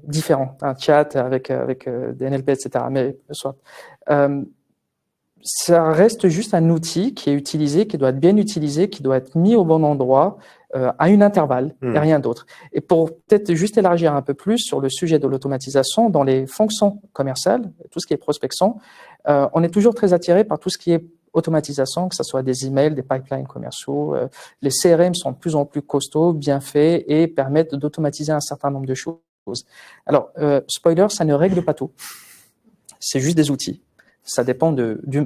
Speaker 3: différent, un chat avec des NLP, etc. Mais soit, ça reste juste un outil qui est utilisé, qui doit être bien utilisé, qui doit être mis au bon endroit, à un intervalle et rien d'autre. Et pour peut-être juste élargir un peu plus sur le sujet de l'automatisation, dans les fonctions commerciales, tout ce qui est prospection, on est toujours très attiré par tout ce qui est automatisation, que ce soit des emails, des pipelines commerciaux. Les CRM sont de plus en plus costauds, bien faits et permettent d'automatiser un certain nombre de choses. Alors, spoiler, ça ne règle pas tout. C'est juste des outils. Ça dépend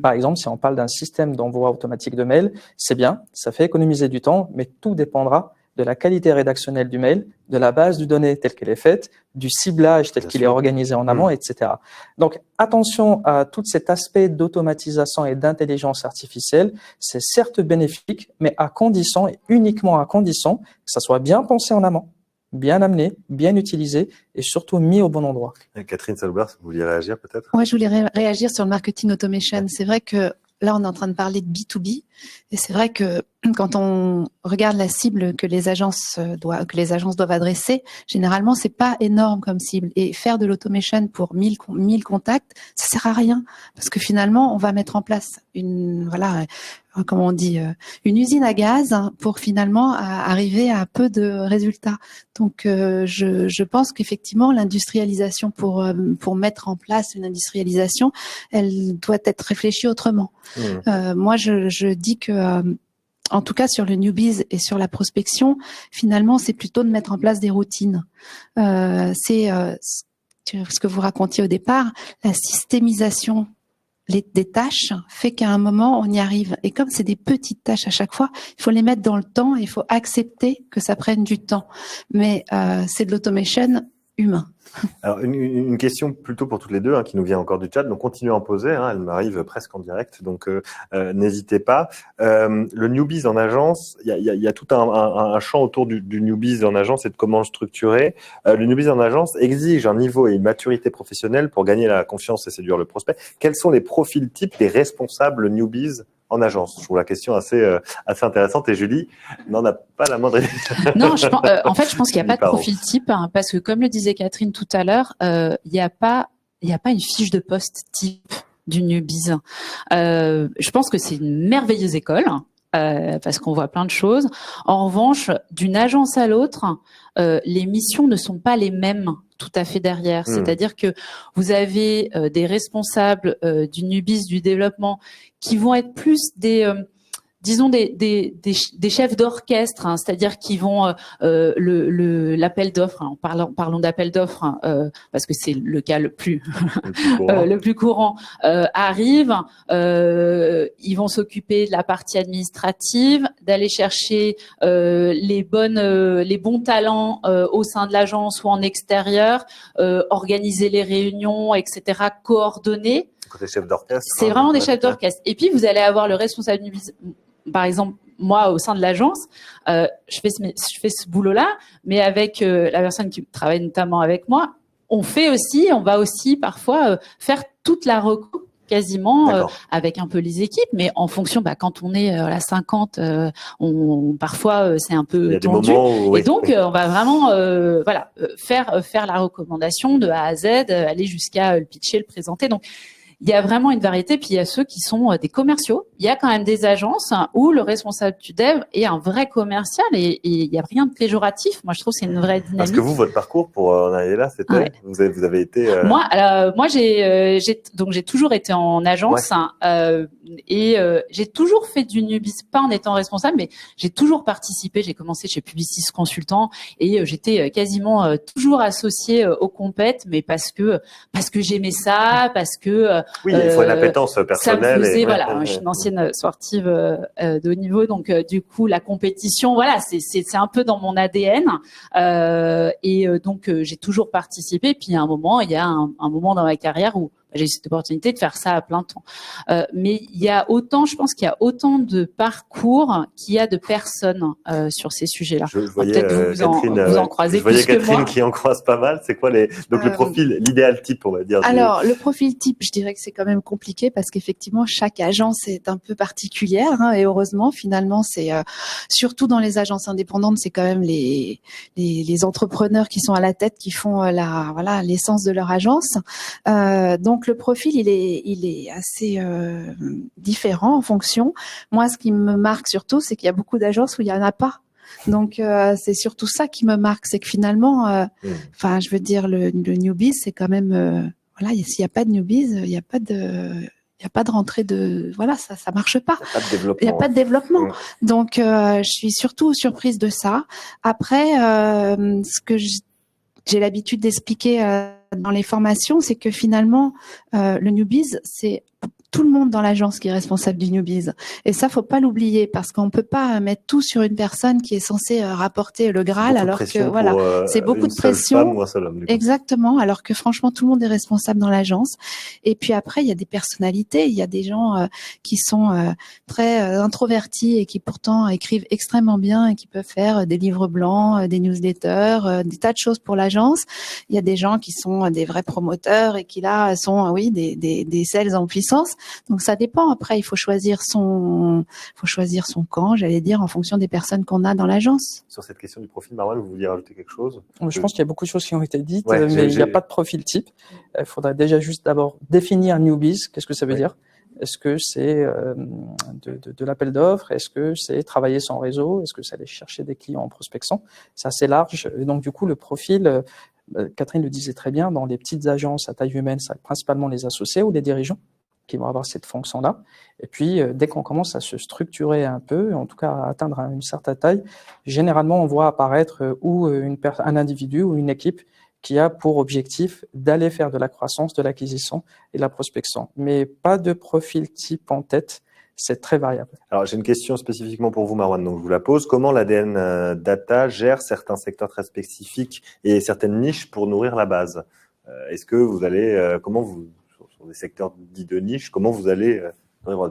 Speaker 3: par exemple, si on parle d'un système d'envoi automatique de mail, c'est bien, ça fait économiser du temps, mais tout dépendra de la qualité rédactionnelle du mail, de la base de données telle qu'elle est faite, du ciblage tel qu'il est organisé en amont, etc. Donc, attention à tout cet aspect d'automatisation et d'intelligence artificielle. C'est certes bénéfique, mais à condition et uniquement à condition que ça soit bien pensé en amont, bien amené, bien utilisé et surtout mis au bon endroit.
Speaker 1: Catherine Saloubert, vous vouliez réagir peut-être ?
Speaker 4: Ouais, je voulais réagir sur le marketing automation. C'est vrai que là, on est en train de parler de B2B et c'est vrai que quand on regarde la cible que les agences doivent adresser, généralement, c'est pas énorme comme cible. Et faire de l'automation pour 1000 contacts, ça sert à rien parce que finalement, on va mettre en place une usine à gaz pour finalement arriver à peu de résultats. Donc, je pense qu'effectivement, l'industrialisation pour mettre en place une industrialisation, elle doit être réfléchie autrement. Moi, je dis que en tout cas, sur le newbies et sur la prospection, finalement, c'est plutôt de mettre en place des routines. C'est ce que vous racontiez au départ, la systémisation des tâches fait qu'à un moment, on y arrive. Et comme c'est des petites tâches à chaque fois, il faut les mettre dans le temps et il faut accepter que ça prenne du temps. Mais c'est de l'automation humain.
Speaker 1: Alors, une question plutôt pour toutes les deux, qui nous vient encore du chat, donc continuez à en poser, elle m'arrive presque en direct, donc n'hésitez pas. Le newbies en agence, il y a tout un champ autour du newbies en agence et de comment le structurer. Le newbies en agence exige un niveau et une maturité professionnelle pour gagner la confiance et séduire le prospect. Quels sont les profils types des responsables newbies en agence? Je trouve la question assez intéressante et Julie n'en a pas la moindre idée.
Speaker 2: Non, en fait, je pense qu'il n'y a pas de profil type parce que comme le disait Catherine tout à l'heure, il n'y a pas une fiche de poste type du newbies. Je pense que c'est une merveilleuse école parce qu'on voit plein de choses. En revanche, d'une agence à l'autre, les missions ne sont pas les mêmes tout à fait derrière. C'est-à-dire que vous avez des responsables du Nubis, du développement, qui vont être plus disons des chefs d'orchestre, hein, c'est-à-dire qui vont l'appel d'offres, hein, parlons d'appel d'offres, hein, parce que c'est le cas le plus le plus courant, arrive, ils vont s'occuper de la partie administrative, d'aller chercher les bons talents au sein de l'agence ou en extérieur, organiser les réunions, etc., coordonner.
Speaker 1: Côté chef d'orchestre.
Speaker 2: C'est vraiment des chefs d'orchestre. Et puis vous allez avoir le responsable du par exemple, moi, au sein de l'agence, je fais ce boulot-là, mais avec la personne qui travaille notamment avec moi, on va aussi parfois faire toute la reco quasiment avec un peu les équipes, mais en fonction, quand on est à 50, parfois c'est un peu tendu. Et donc on va vraiment faire la recommandation de A à Z, aller jusqu'à le pitcher, le présenter. Donc il y a vraiment une variété, puis il y a ceux qui sont des commerciaux. Il y a quand même des agences où le responsable du dev est un vrai commercial et il n'y a rien de péjoratif. Moi, je trouve que c'est une vraie dynamique.
Speaker 1: Parce que vous, votre parcours pour en arriver là, c'était vous avez été.
Speaker 2: Moi, j'ai toujours été en agence et j'ai toujours fait du Nubis, pas en étant responsable, mais j'ai toujours participé. J'ai commencé chez Publicis Consultant et j'étais quasiment toujours associée aux compètes, mais parce que j'aimais ça, parce que
Speaker 1: oui, il faut une appétence personnelle.
Speaker 2: Ça me faisait, je suis une ancienne sportive de haut niveau, donc du coup la compétition, c'est un peu dans mon ADN et donc j'ai toujours participé. Puis il y a un moment dans ma carrière où j'ai eu cette opportunité de faire ça à plein temps. Mais je pense qu'il y a autant de parcours qu'il y a de personnes sur ces sujets-là.
Speaker 1: Je voyais
Speaker 2: vous en croisez
Speaker 1: je voyais
Speaker 2: plus que moi.
Speaker 1: Catherine qui en croise pas mal. C'est quoi donc le profil, l'idéal type, on va dire.
Speaker 4: Alors, le profil type, je dirais que c'est quand même compliqué parce qu'effectivement, chaque agence est un peu particulière, et heureusement, finalement, c'est surtout dans les agences indépendantes, c'est quand même les entrepreneurs qui sont à la tête qui font l'essence de leur agence. Donc le profil, il est assez différent en fonction. Moi, ce qui me marque surtout, c'est qu'il y a beaucoup d'agences où il y en a pas. Donc c'est surtout ça qui me marque, c'est que finalement, je veux dire, le Newbies, c'est quand même, s'il n'y a pas de Newbies, il n'y a pas de rentrée de, ça marche pas. Il n'y a pas de développement. Donc je suis surtout surprise de ça. Après, ce que j'ai l'habitude d'expliquer dans les formations, c'est que finalement, le Newbies, c'est tout le monde dans l'agence qui est responsable du Newbies. Et ça, faut pas l'oublier, parce qu'on peut pas mettre tout sur une personne qui est censée rapporter le Graal, alors que c'est beaucoup de pression.
Speaker 1: Femme ou un seul homme,
Speaker 4: exactement, alors que franchement, tout le monde est responsable dans l'agence. Et puis après, il y a des personnalités, il y a des gens qui sont très introvertis et qui pourtant écrivent extrêmement bien et qui peuvent faire des livres blancs, des newsletters, des tas de choses pour l'agence. Il y a des gens qui sont des vrais promoteurs et qui là sont des sales en puissance. Donc ça dépend. Après, il faut choisir son camp, j'allais dire, en fonction des personnes qu'on a dans l'agence.
Speaker 1: Sur cette question du profil, Marwan, vous vouliez rajouter quelque chose?
Speaker 3: Je pense qu'il y a beaucoup de choses qui ont été dites, mais il n'y a pas de profil type. Il faudrait déjà juste d'abord définir Newbies. Qu'est-ce que ça veut dire? Est-ce que c'est de l'appel d'offres? Est-ce que c'est travailler sans réseau? Est-ce que c'est aller chercher des clients en prospection? C'est assez large. Et donc, du coup, le profil, Catherine le disait très bien, dans les petites agences à taille humaine, c'est principalement les associés ou les dirigeants qui vont avoir cette fonction-là. Et puis, dès qu'on commence à se structurer un peu, en tout cas à atteindre une certaine taille, généralement, on voit apparaître un individu ou une équipe qui a pour objectif d'aller faire de la croissance, de l'acquisition et de la prospection. Mais pas de profil type en tête, c'est très variable.
Speaker 1: Alors, j'ai une question spécifiquement pour vous, Marwan, donc je vous la pose. Comment l'ADN Data gère certains secteurs très spécifiques et certaines niches pour nourrir la base? Est-ce que vous allez, sur des secteurs dits de niche, comment vous allez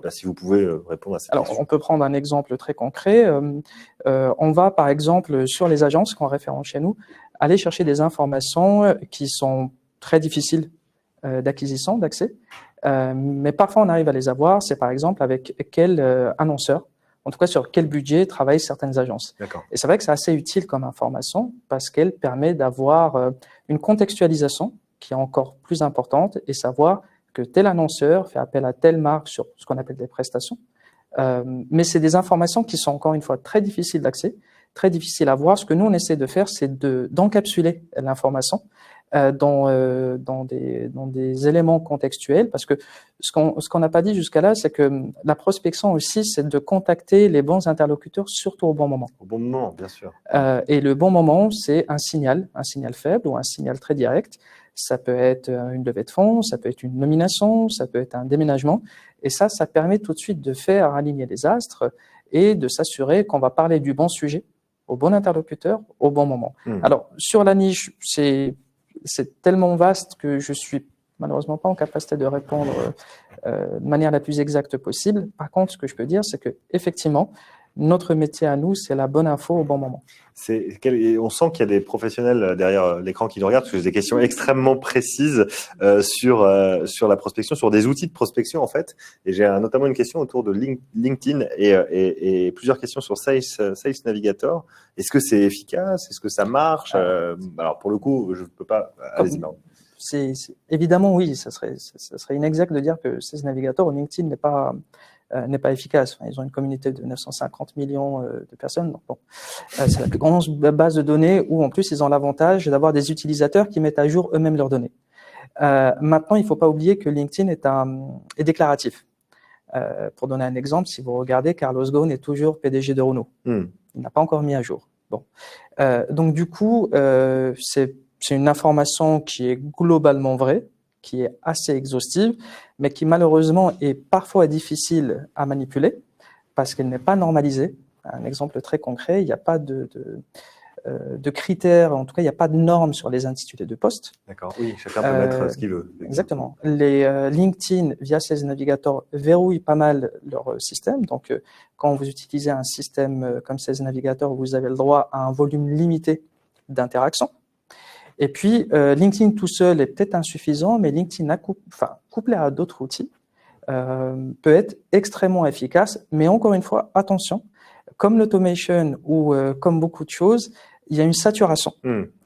Speaker 1: si vous pouvez répondre à cette question.
Speaker 3: Alors, on peut prendre un exemple très concret. On va, par exemple, sur les agences qu'on référence chez nous, aller chercher des informations qui sont très difficiles d'acquisition, d'accès. Mais parfois, on arrive à les avoir. C'est par exemple avec quel annonceur, en tout cas sur quel budget travaillent certaines agences.
Speaker 1: D'accord.
Speaker 3: Et c'est vrai que c'est assez utile comme information parce qu'elle permet d'avoir une contextualisation qui est encore plus importante et savoir que tel annonceur fait appel à telle marque sur ce qu'on appelle des prestations, Mais c'est des informations qui sont encore une fois très difficiles d'accès, très difficiles à voir. Ce que nous on essaie de faire, c'est d'encapsuler l'information dans des éléments contextuels, parce que ce qu'on n'a pas dit jusqu'à là, c'est que la prospection aussi, c'est de contacter les bons interlocuteurs, surtout au bon moment.
Speaker 1: Au bon moment, bien sûr.
Speaker 3: Et le bon moment, c'est un signal faible ou un signal très direct. Ça peut être une levée de fonds, ça peut être une nomination, ça peut être un déménagement. Et ça permet tout de suite de faire aligner les astres et de s'assurer qu'on va parler du bon sujet au bon interlocuteur au bon moment. Alors, sur la niche, c'est tellement vaste que je suis malheureusement pas en capacité de répondre de manière la plus exacte possible. Par contre, ce que je peux dire, c'est que effectivement, notre métier à nous, c'est la bonne info au bon moment.
Speaker 1: On sent qu'il y a des professionnels derrière l'écran qui nous regardent, parce que j'ai des questions extrêmement précises sur la prospection, sur des outils de prospection en fait. Et j'ai notamment une question autour de LinkedIn et plusieurs questions sur Sales Navigator. Est-ce que c'est efficace? Est-ce que ça marche? Alors pour le coup, je ne peux pas. Allez-y, Marwan.
Speaker 3: Évidemment oui, ça serait inexact de dire que Sales Navigator ou LinkedIn n'est pas efficace. Enfin, ils ont une communauté de 950 millions de personnes. Donc, bon, c'est la plus grande base de données où, en plus, ils ont l'avantage d'avoir des utilisateurs qui mettent à jour eux-mêmes leurs données. Maintenant, il ne faut pas oublier que LinkedIn est déclaratif. Pour donner un exemple, si vous regardez, Carlos Ghosn est toujours PDG de Renault. Il n'a pas encore mis à jour. Bon. Donc, du coup, c'est une information qui est globalement vraie, qui est assez exhaustive, mais qui malheureusement est parfois difficile à manipuler parce qu'elle n'est pas normalisée. Un exemple très concret, il n'y a pas de critères, en tout cas, il n'y a pas de normes sur les intitulés de poste.
Speaker 1: D'accord, oui, chacun peut mettre ce qu'il veut.
Speaker 3: Exactement. Les LinkedIn, via Sales Navigator, verrouillent pas mal leur système. Donc, quand vous utilisez un système comme Sales Navigator, vous avez le droit à un volume limité d'interactions. Et puis, LinkedIn tout seul est peut-être insuffisant, mais LinkedIn couplé à d'autres outils peut être extrêmement efficace. Mais encore une fois, attention, comme l'automation ou comme beaucoup de choses, il y a une saturation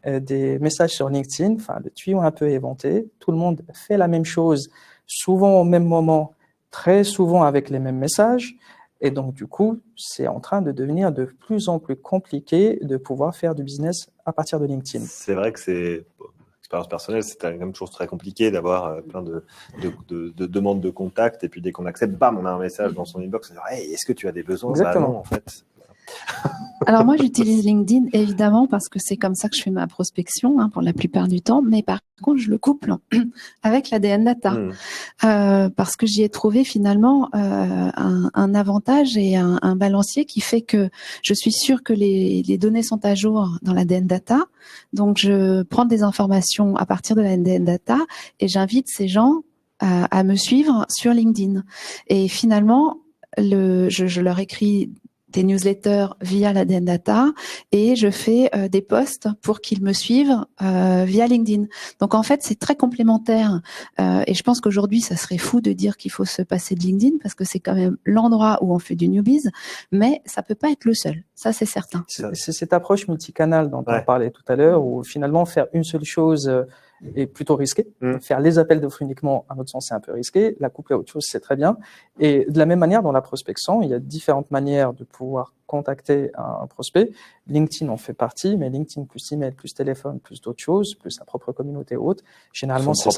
Speaker 3: des messages sur LinkedIn. Enfin, le tuyau est un peu éventé. Tout le monde fait la même chose, souvent au même moment, très souvent avec les mêmes messages. Et donc, du coup, c'est en train de devenir de plus en plus compliqué de pouvoir faire du business à partir de LinkedIn.
Speaker 1: C'est vrai que c'est, expérience personnelle, c'est quand même toujours très compliqué d'avoir plein de demandes de contact. Et puis, dès qu'on accepte, bam, on a un message dans son inbox. Hey, est-ce que tu as des besoins?
Speaker 3: Exactement.
Speaker 1: Bah non, en fait.
Speaker 4: Alors moi, j'utilise LinkedIn évidemment parce que c'est comme ça que je fais ma prospection pour la plupart du temps. Mais par contre, je le couple avec l'ADN Data parce que j'y ai trouvé finalement un avantage et un balancier qui fait que je suis sûre que les données sont à jour dans l'ADN Data. Donc, je prends des informations à partir de l'ADN Data et j'invite ces gens à me suivre sur LinkedIn. Et finalement, je leur écris des newsletters via l'ADN Data et je fais des posts pour qu'ils me suivent via LinkedIn. Donc en fait, c'est très complémentaire et je pense qu'aujourd'hui, ça serait fou de dire qu'il faut se passer de LinkedIn parce que c'est quand même l'endroit où on fait du newbies, mais ça peut pas être le seul. Ça, c'est certain.
Speaker 3: C'est cette approche multicanal dont on parlait tout à l'heure où finalement faire une seule chose est plutôt risqué. Faire les appels d'offres uniquement, à notre sens, c'est un peu risqué. La coupler à autre chose, c'est très bien. Et de la même manière, dans la prospection, il y a différentes manières de pouvoir contacter un prospect. LinkedIn en fait partie, mais LinkedIn plus email, plus téléphone, plus d'autres choses, plus sa propre communauté haute. Généralement, c'est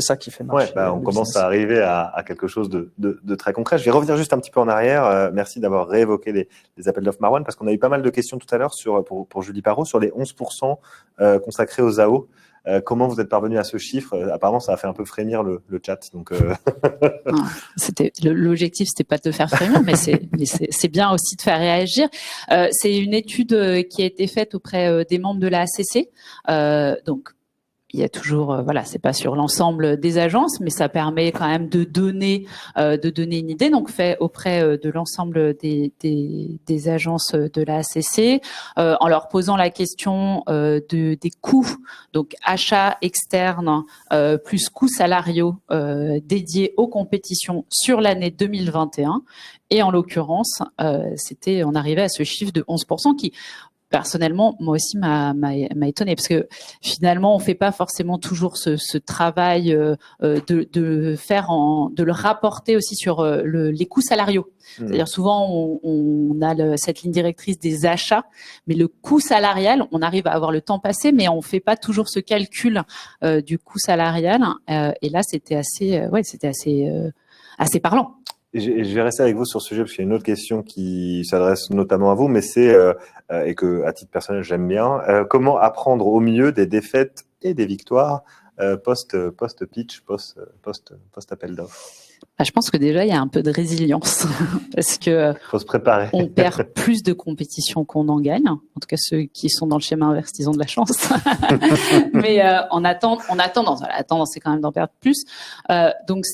Speaker 3: ça qui fait marcher.
Speaker 1: On commence à arriver à quelque chose de très concret. Je vais revenir juste un petit peu en arrière. Merci d'avoir réévoqué les appels d'offres, Marwan, parce qu'on a eu pas mal de questions tout à l'heure pour Julie Parot sur les 11% consacrés aux AO. Comment vous êtes parvenu à ce chiffre? Apparemment, ça a fait un peu frémir le chat. Donc,
Speaker 2: l'objectif, c'était pas de te faire frémir, mais c'est bien aussi de faire réagir. C'est une étude qui a été faite auprès des membres de la ACC. Donc, il y a toujours, c'est pas sur l'ensemble des agences, mais ça permet quand même de donner une idée. Donc, fait auprès de l'ensemble des agences de la ACC, en leur posant la question des coûts, donc achats externes plus coûts salariaux dédiés aux compétitions sur l'année 2021. Et en l'occurrence, on arrivait à ce chiffre de 11% qui personnellement, moi aussi m'a étonnée, parce que finalement, on fait pas forcément toujours ce travail de le rapporter aussi sur les coûts salariaux. C'est-à-dire souvent on a cette ligne directrice des achats, mais le coût salarial, on arrive à avoir le temps passé, mais on fait pas toujours ce calcul du coût salarial. Et là, c'était assez parlant.
Speaker 1: Et je vais rester avec vous sur ce sujet parce qu'il y a une autre question qui s'adresse notamment à vous, mais c'est et que à titre personnel j'aime bien. Comment apprendre au mieux des défaites et des victoires post-pitch, post-appel d'offres?
Speaker 2: Je pense que déjà il y a un peu de résilience parce que
Speaker 1: faut se préparer.
Speaker 2: On perd plus de compétitions qu'on en gagne. En tout cas, ceux qui sont dans le schéma inverse, ils ont de la chance. Mais on a tendance, la tendance c'est quand même d'en perdre plus. Donc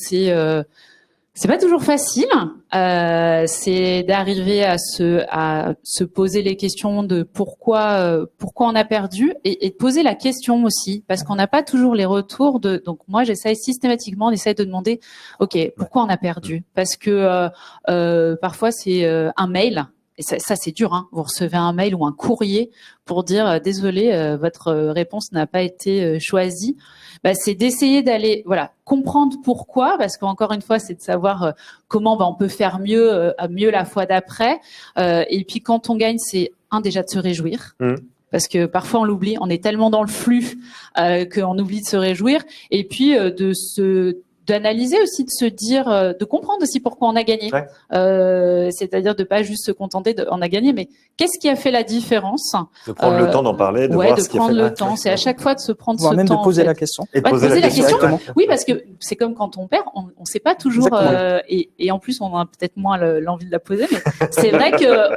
Speaker 2: c'est pas toujours facile. C'est d'arriver à se poser les questions de pourquoi on a perdu et de poser la question aussi, parce qu'on n'a pas toujours les retours de. Donc moi, j'essaye systématiquement de demander, ok, pourquoi on a perdu? Parce que parfois c'est un mail. Et ça c'est dur, hein. Vous recevez un mail ou un courrier pour dire désolé, votre réponse n'a pas été choisie. C'est d'essayer d'aller comprendre pourquoi, parce qu'encore une fois c'est de savoir comment on peut faire mieux la fois d'après. Et puis quand on gagne, c'est déjà de se réjouir. Parce que parfois on l'oublie, on est tellement dans le flux qu'on oublie de se réjouir. Et puis d'analyser aussi, de se dire, de comprendre aussi pourquoi on a gagné. Ouais. C'est-à-dire de pas juste se contenter de on a gagné, mais qu'est-ce qui a fait la différence?
Speaker 1: De prendre le temps d'en parler, de voir ce qui a fait.
Speaker 2: De prendre le temps. C'est à chaque fois de se prendre ce temps.
Speaker 3: Même de poser la question.
Speaker 1: Et de poser la question.
Speaker 2: Oui, parce que c'est comme quand on perd, on sait pas toujours, et en plus on a peut-être moins l'envie de la poser, mais c'est vrai que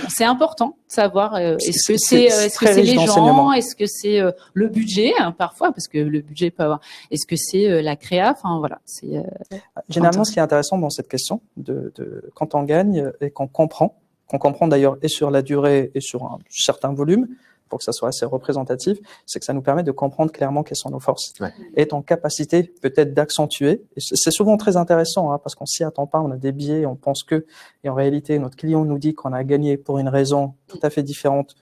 Speaker 2: c'est important de savoir est-ce que c'est les gens, est-ce que c'est le budget, parfois, parce que le budget peut avoir, est-ce que c'est la créa. Enfin, voilà,
Speaker 3: généralement, ce qui est intéressant dans cette question, quand on gagne et qu'on comprend d'ailleurs et sur la durée et sur un certain volume, pour que ça soit assez représentatif, c'est que ça nous permet de comprendre clairement quelles sont nos forces. Ouais. Et être en capacité peut-être d'accentuer. Et c'est souvent très intéressant, hein, parce qu'on s'y attend pas, on a des biais, on pense que, et en réalité, notre client nous dit qu'on a gagné pour une raison tout à fait différente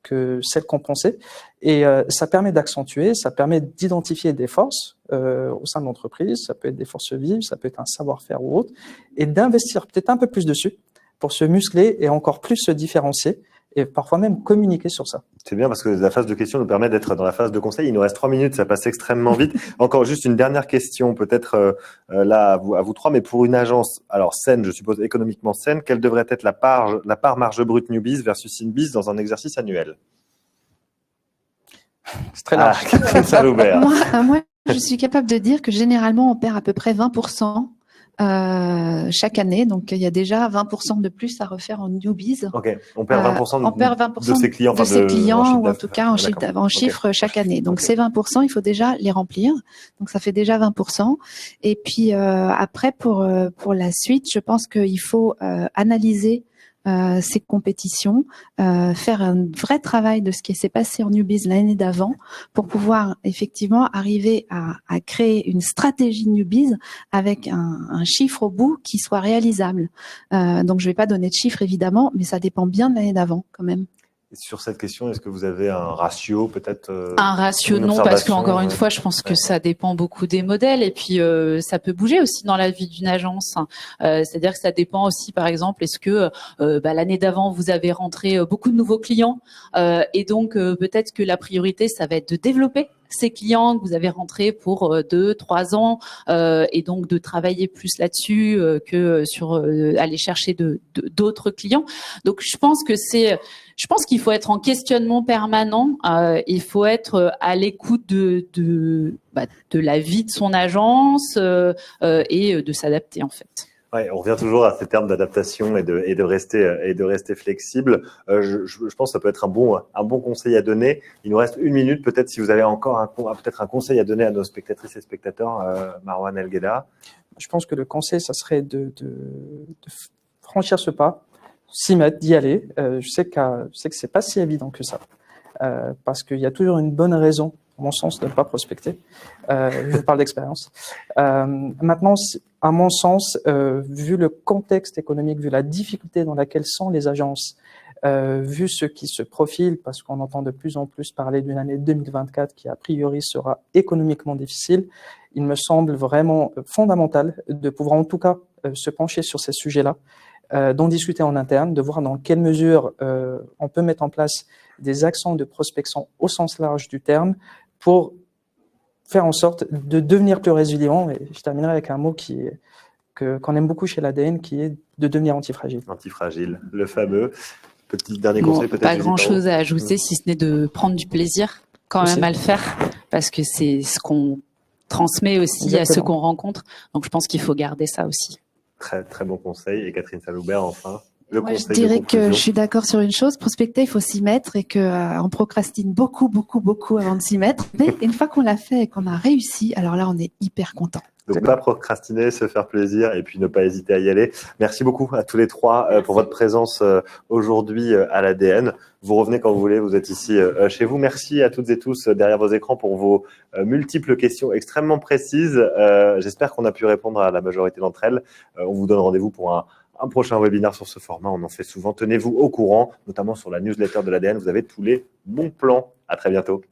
Speaker 3: que celle qu'on pensait. Et ça permet d'accentuer, ça permet d'identifier des forces au sein de l'entreprise, ça peut être des forces vives, ça peut être un savoir-faire ou autre, et d'investir peut-être un peu plus dessus pour se muscler et encore plus se différencier et parfois même communiquer sur ça.
Speaker 1: C'est bien parce que la phase de questions nous permet d'être dans la phase de conseil. Il nous reste 3 minutes, ça passe extrêmement vite. Encore juste une dernière question, peut-être là à vous trois, mais pour une agence, alors saine, je suppose économiquement saine, quelle devrait être la part marge brute Newbiz versus Inbiz dans un exercice annuel?
Speaker 3: C'est très large.
Speaker 4: Moi, je suis capable de dire que généralement, on perd à peu près 20%. Chaque année, donc il y a déjà 20% de plus à refaire en Newbiz.
Speaker 1: Ok, on perd 20% de ses clients,
Speaker 4: de ses clients ou en tout cas en chiffre chaque année. Donc ces 20%, il faut déjà les remplir. Donc ça fait déjà 20%. Et puis après pour la suite, je pense qu'il faut analyser ces compétitions, faire un vrai travail de ce qui s'est passé en Newbiz l'année d'avant pour pouvoir effectivement arriver à créer une stratégie Newbiz avec un chiffre au bout qui soit réalisable. Donc je vais pas donner de chiffres évidemment, mais ça dépend bien de l'année d'avant quand même.
Speaker 1: Sur cette question, est-ce que vous avez un ratio peut-être
Speaker 2: Un ratio non, parce qu'encore une fois, je pense que ça dépend beaucoup des modèles et puis ça peut bouger aussi dans la vie d'une agence. C'est-à-dire que ça dépend aussi, par exemple, est-ce que l'année d'avant, vous avez rentré beaucoup de nouveaux clients et donc peut-être que la priorité, ça va être de développer ces clients que vous avez rentrés pour 2-3 ans et donc de travailler plus là-dessus que sur aller chercher d'autres clients. Donc je pense qu'il faut être en questionnement permanent. Il faut être à l'écoute de la vie de son agence et de s'adapter en fait.
Speaker 1: Ouais, on revient toujours à ces termes d'adaptation et de rester flexible. Je pense que ça peut être un bon conseil à donner. Il nous reste 1 minute, peut-être si vous avez encore peut-être un conseil à donner à nos spectatrices et spectateurs, Marwan El Gheda.
Speaker 3: Je pense que le conseil, ça serait de franchir ce pas, s'y mettre, d'y aller. Je sais que c'est pas si évident que ça, parce qu'il y a toujours une bonne raison, à mon sens, de ne pas prospecter. Je parle d'expérience. Maintenant, à mon sens, vu le contexte économique, vu la difficulté dans laquelle sont les agences, Vu ce qui se profile, parce qu'on entend de plus en plus parler d'une année 2024 qui a priori sera économiquement difficile, il me semble vraiment fondamental de pouvoir en tout cas se pencher sur ces sujets-là, d'en discuter en interne, de voir dans quelle mesure on peut mettre en place des actions de prospection au sens large du terme pour faire en sorte de devenir plus résilient. Et je terminerai avec un mot qu'on aime beaucoup chez l'ADN, qui est de devenir antifragile.
Speaker 1: Antifragile, le fameux. Petit dernier
Speaker 2: Bon,
Speaker 1: conseil peut-être.
Speaker 2: pas grand-chose à ajouter, si ce n'est de prendre du plaisir quand même à le faire, parce que c'est ce qu'on transmet aussi
Speaker 3: Exactement.
Speaker 2: à ceux qu'on rencontre. Donc je pense qu'il faut garder ça aussi.
Speaker 1: Très, très bon conseil. Et Catherine Saloubert, enfin, le
Speaker 4: Moi, je
Speaker 1: conseil
Speaker 4: dirais
Speaker 1: de conclusion.
Speaker 4: que je suis d'accord sur une chose. Prospecter, il faut s'y mettre et que on procrastine beaucoup avant de s'y mettre. Mais une fois qu'on l'a fait et qu'on a réussi, alors là, on est hyper content.
Speaker 1: Donc, pas procrastiner, se faire plaisir et puis ne pas hésiter à y aller. Merci beaucoup à tous les trois pour votre présence aujourd'hui à l'ADN. Vous revenez quand vous voulez, vous êtes ici chez vous. Merci à toutes et tous derrière vos écrans pour vos multiples questions extrêmement précises. J'espère qu'on a pu répondre à la majorité d'entre elles. On vous donne rendez-vous pour un prochain webinaire sur ce format. On en fait souvent. Tenez-vous au courant, notamment sur la newsletter de l'ADN. Vous avez tous les bons plans. À très bientôt.